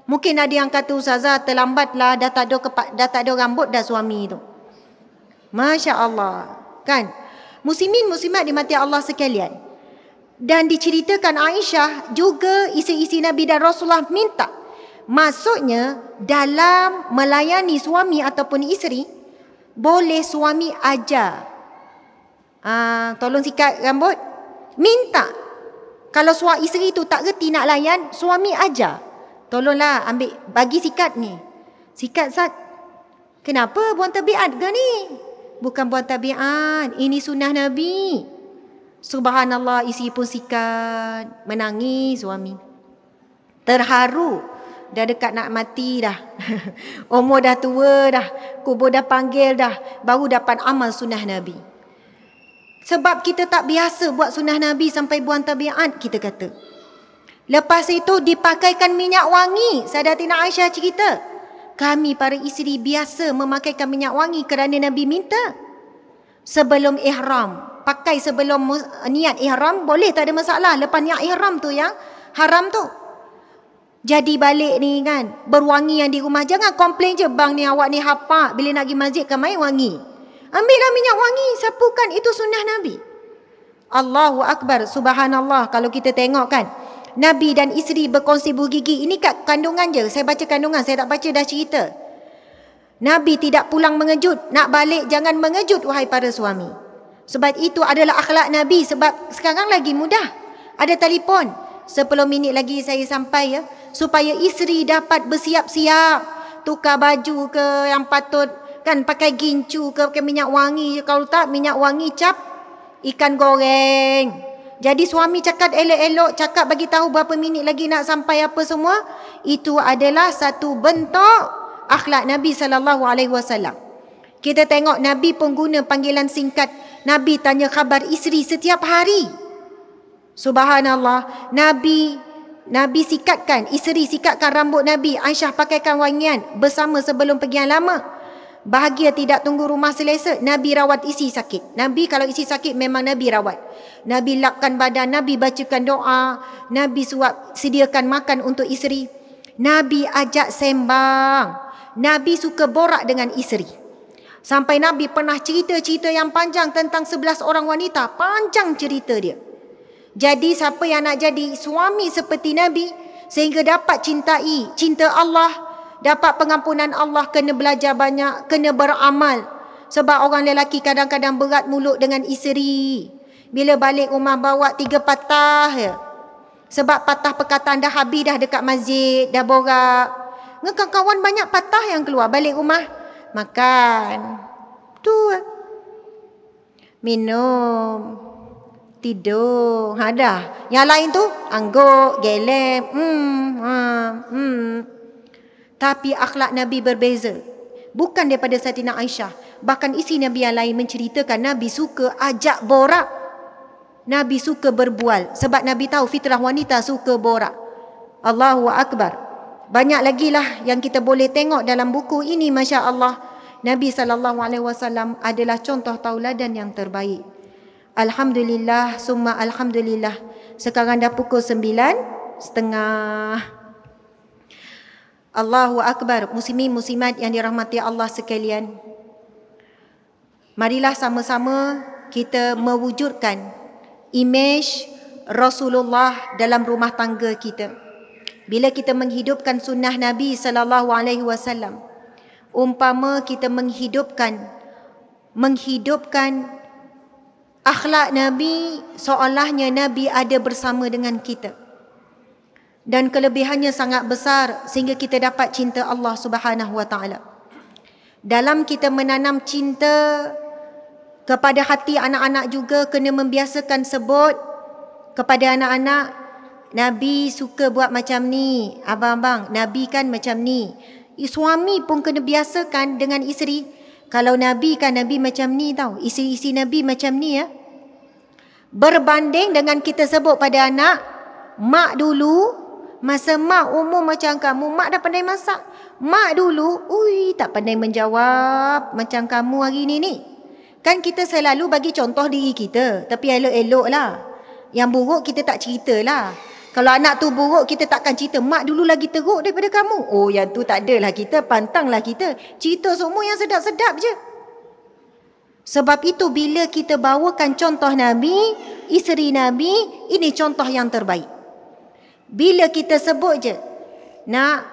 Mungkin ada yang kata, Ustazah terlambatlah, dah tak ada rambut dah suami tu. Masya Allah. Kan? Muslimin muslimat dimati Allah sekalian. Dan diceritakan Aisyah juga isi-isi Nabi dan Rasulullah minta. Maksudnya dalam melayani suami ataupun isteri, boleh suami ajar. Tolong sikat rambut. Minta. Kalau suami isteri tu tak reti nak layan, suami ajar. Tolonglah ambil, bagi sikat ni. Sikat Zat. Kenapa? Buang tabiat ke ni? Bukan buang tabiat. Ini sunnah Nabi. Subhanallah, isi pun sikat. Menangis suami. Terharu. Dah dekat nak mati dah. Umur dah tua dah. Kubur dah panggil dah. Baru dapat amal sunnah Nabi. Sebab kita tak biasa buat sunnah Nabi sampai buang tabiat, kita kata. Lepas itu dipakaikan minyak wangi. Sayyidatina Aisyah cerita, kami para isteri biasa memakaikan minyak wangi kerana Nabi minta. Sebelum ihram, pakai sebelum niat ihram, boleh, tak ada masalah. Lepas niat ihram tu yang haram tu. Jadi balik ni kan, berwangi yang di rumah. Jangan komplain je, bang ni awak ni hapak, bila nak pergi masjid kan main wangi. Ambillah minyak wangi, sapukan, itu sunnah Nabi. Allahu Akbar, subhanallah. Kalau kita tengok kan, Nabi dan isteri berkongsi burus gigi. Ini kat kandungan je. Saya baca kandungan, saya tak baca dah cerita. Nabi tidak pulang mengejut. Nak balik jangan mengejut, wahai para suami. Sebab itu adalah akhlak Nabi. Sebab sekarang lagi mudah. Ada telefon. 10 minit lagi saya sampai ya. Supaya isteri dapat bersiap-siap. Tukar baju ke yang patut kan pakai gincu ke, pakai minyak wangi. Kalau tak minyak wangi cap ikan goreng. Jadi suami cakap elok-elok, cakap bagi tahu berapa minit lagi nak sampai apa semua. Itu adalah satu bentuk akhlak Nabi SAW. Kita tengok Nabi pun guna panggilan singkat. Nabi tanya khabar isteri setiap hari. Subhanallah. Nabi sikatkan, isteri sikatkan rambut Nabi. Aisyah pakaikan wangian bersama sebelum pergian lama. Bahagia tidak tunggu rumah selesa. Nabi rawat isi sakit. Nabi kalau isi sakit memang Nabi rawat. Nabi lapkan badan, Nabi bacakan doa, Nabi sediakan makan untuk isteri. Nabi ajak sembang. Nabi suka borak dengan isteri. Sampai Nabi pernah cerita-cerita yang panjang tentang 11 orang wanita. Panjang cerita dia. Jadi siapa yang nak jadi suami seperti Nabi sehingga dapat cinta Allah, dapat pengampunan Allah, kena belajar banyak, kena beramal. Sebab orang lelaki kadang-kadang berat mulut dengan isteri. Bila balik rumah bawa 3 patah ya. Sebab patah perkataan dah habis dah dekat masjid, dah borak. Kawan banyak patah yang keluar balik rumah. Makan. Tu. Minum. Tidur. Dah. Yang lain tu angguk, gelem. Tapi akhlak Nabi berbeza. Bukan daripada Sayyidina Aisyah. Bahkan isi Nabi yang lain menceritakan Nabi suka ajak borak. Nabi suka berbual. Sebab Nabi tahu fitrah wanita suka borak. Allahu Akbar. Banyak lagi lah yang kita boleh tengok dalam buku ini. Masya Allah. Nabi SAW adalah contoh tauladan yang terbaik. Alhamdulillah, summa alhamdulillah. Sekarang dah pukul 9:30. Allahu Akbar. Muslimin muslimat yang dirahmati Allah sekalian. Marilah sama-sama kita mewujudkan imej Rasulullah dalam rumah tangga kita. Bila kita menghidupkan sunnah Nabi SAW, umpama kita menghidupkan akhlak Nabi, seolahnya Nabi ada bersama dengan kita. Dan kelebihannya sangat besar sehingga kita dapat cinta Allah Subhanahu wa taala. Dalam kita menanam cinta kepada hati anak-anak juga kena membiasakan sebut kepada anak-anak, Nabi suka buat macam ni. Abang-abang, Nabi kan macam ni. Suami pun kena biasakan dengan isteri. Kalau Nabi kan Nabi macam ni tau. Isi-isi Nabi macam ni ya. Berbanding dengan kita sebut pada anak, mak dulu, masa mak umur macam kamu, mak dah pandai masak. Mak dulu, tak pandai menjawab macam kamu hari ni. Kan kita selalu bagi contoh diri kita. Tapi elok-elok lah. Yang buruk kita tak cerita lah. Kalau anak tu buruk kita takkan cerita, mak dulu lagi teruk daripada kamu. Oh yang tu tak adalah kita, pantanglah kita. Cerita semua yang sedap-sedap je. Sebab itu bila kita bawakan contoh Nabi, isteri Nabi, ini contoh yang terbaik. Bila kita sebut je, nak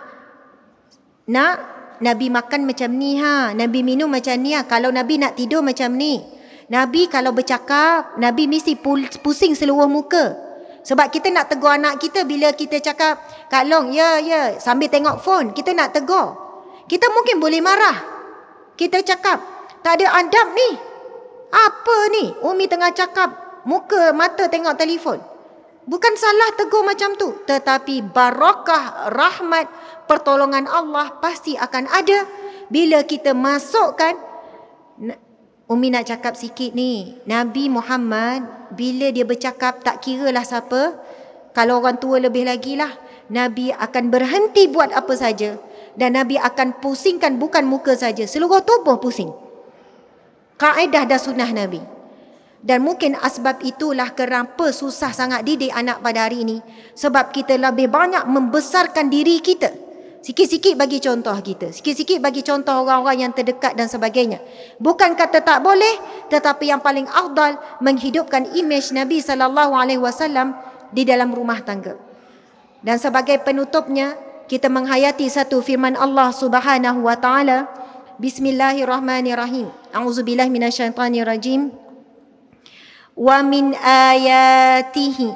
Nabi makan macam ni Nabi minum macam ni kalau Nabi nak tidur macam ni. Nabi kalau bercakap, Nabi mesti pusing seluruh muka. Sebab kita nak tegur anak kita bila kita cakap, Kak Long, ya, sambil tengok phone, kita nak tegur. Kita mungkin boleh marah. Kita cakap, tak ada adab ni. Apa ni? Umi tengah cakap, muka, mata tengok telefon. Bukan salah tegur macam tu. Tetapi barakah, rahmat, pertolongan Allah pasti akan ada. Bila kita masukkan, Umi nak cakap sikit ni. Nabi Muhammad, bila dia bercakap, tak kiralah siapa. Kalau orang tua lebih lagi lah. Nabi akan berhenti buat apa saja. Dan Nabi akan pusingkan bukan muka saja. Seluruh tubuh pusing. Kaedah dan sunnah Nabi. Dan mungkin asbab itulah kenapa susah sangat didik anak pada hari ini. Sebab kita lebih banyak membesarkan diri kita. Sikit-sikit bagi contoh kita. Sikit-sikit bagi contoh orang-orang yang terdekat dan sebagainya. Bukan kata tak boleh, tetapi yang paling afdal menghidupkan imej Nabi SAW di dalam rumah tangga. Dan sebagai penutupnya, kita menghayati satu firman Allah Subhanahu wa taala. Bismillahirrahmanirrahim. A'udzubillahi minasyaitonirrajim. Wa min ayatihi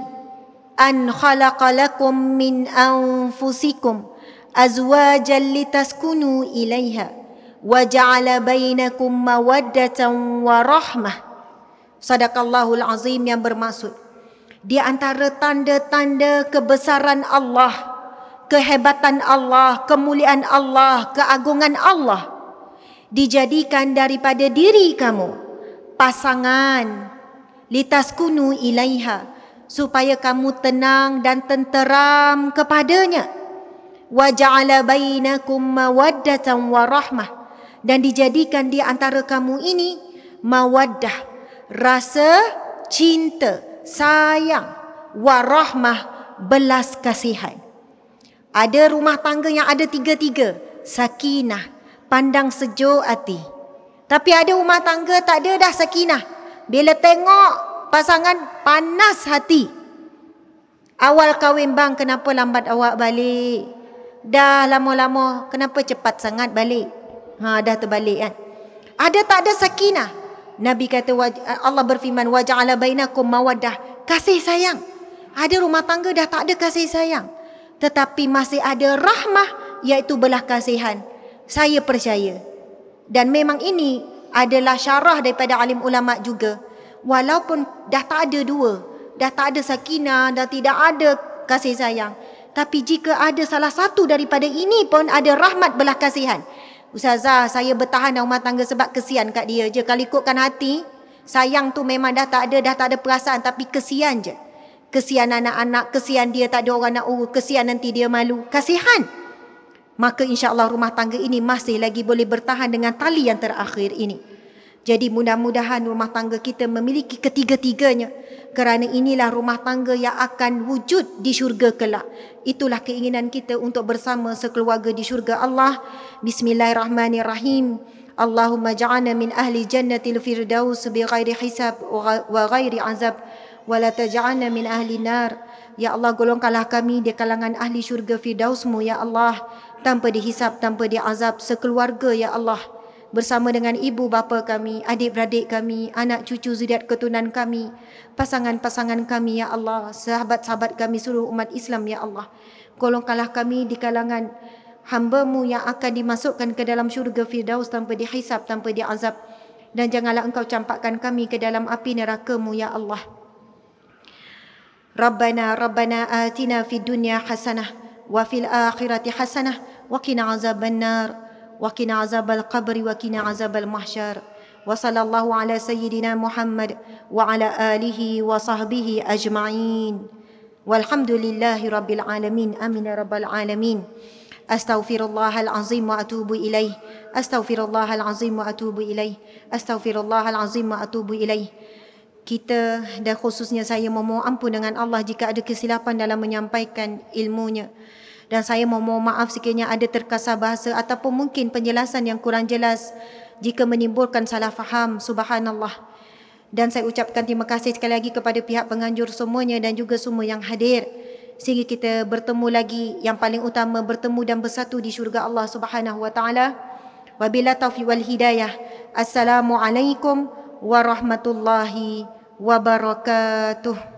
an khalaqa lakum min anfusikum azwajan litaskunu ilaiha wa ja'ala bainakum mawaddatan wa rahmah. Sadaqallahul azim, yang bermaksud di antara tanda-tanda kebesaran Allah, kehebatan Allah, kemuliaan Allah, keagungan Allah, dijadikan daripada diri kamu pasangan, litaskunu ilaiha, supaya kamu tenang dan tenteram kepadanya. Wa ja'ala bainakum mawaddatan wa rahmah, dan dijadikan di antara kamu ini mawaddah, rasa cinta, sayang, warahmah, belas kasihan. Ada rumah tangga yang ada tiga-tiga, sakinah, pandang sejuk hati. Tapi ada rumah tangga tak ada dah sakinah. Bila tengok pasangan, panas hati. Awal kahwin, bang, kenapa lambat awak balik? Dah lama-lama, kenapa cepat sangat balik? Dah terbalik kan. Ada tak ada sakinah? Nabi kata, Allah berfirman, wa ja'ala bainakum mawaddah, kasih sayang. Ada rumah tangga dah tak ada kasih sayang, tetapi masih ada rahmah, iaitu belah kasihan. Saya percaya, dan memang ini adalah syarah daripada alim ulama juga, walaupun dah tak ada dua, dah tak ada sakinah, dah tidak ada kasih sayang, tapi jika ada salah satu daripada ini pun ada rahmat belah kasihan. Ustazah, saya bertahan dalam rumah tangga sebab kesian kat dia je. Kalau ikutkan hati, sayang tu memang dah tak ada perasaan, tapi kesian je. Kesian anak-anak, kesian dia tak ada orang nak urus, kesian nanti dia malu, kasihan. Maka insya-Allah rumah tangga ini masih lagi boleh bertahan dengan tali yang terakhir ini. Jadi mudah-mudahan rumah tangga kita memiliki ketiga-tiganya, kerana inilah rumah tangga yang akan wujud di syurga kelak. Itulah keinginan kita untuk bersama sekeluarga di syurga Allah. Bismillahirrahmanirrahim. Allahumma ja'alna min ahli jannatil firdaus bighairi hisab wa ghairi azab, wa la taj'alna min ahli nar. Ya Allah, golongkanlah kami di kalangan ahli syurga firdaus-Mu ya Allah, tanpa dihisab, tanpa diazab, sekeluarga ya Allah, bersama dengan ibu bapa kami, adik-beradik kami, anak cucu zuriat keturunan kami, pasangan-pasangan kami ya Allah, sahabat-sahabat kami, seluruh umat Islam ya Allah. Golongkanlah kami di kalangan hamba-Mu yang akan dimasukkan ke dalam syurga firdaus tanpa dihisab, tanpa diazab, dan janganlah Engkau campakkan kami ke dalam api neraka-Mu ya Allah. Rabbana atina fid dunya hasanah wa fil akhirati hasanah wa qina azabannar wa qina azabal qabri wa qina azabal mahsyar. Wa sallallahu ala sayyidina Muhammad wa ala alihi wa sahbihi ajma'in. Walhamdulillahi rabbil alamin. Amin ya rabbal alamin. Astaghfirullahal azim wa atubu ilaih. Astaghfirullahal azim wa atubu ilaih. Astaghfirullahal azim wa atubu ilaih. Kita dan khususnya saya memohon ampun dengan Allah jika ada kesilapan dalam menyampaikan ilmunya. Dan saya memohon maaf sekiranya ada terkasar bahasa ataupun mungkin penjelasan yang kurang jelas jika menimbulkan salah faham. Subhanallah. Dan saya ucapkan terima kasih sekali lagi kepada pihak penganjur semuanya dan juga semua yang hadir, sehingga kita bertemu lagi, yang paling utama bertemu dan bersatu di syurga Allah Subhanahu wa taala. Wabillahi taufiq wal hidayah. Assalamualaikum warahmatullahi wabarakatuh.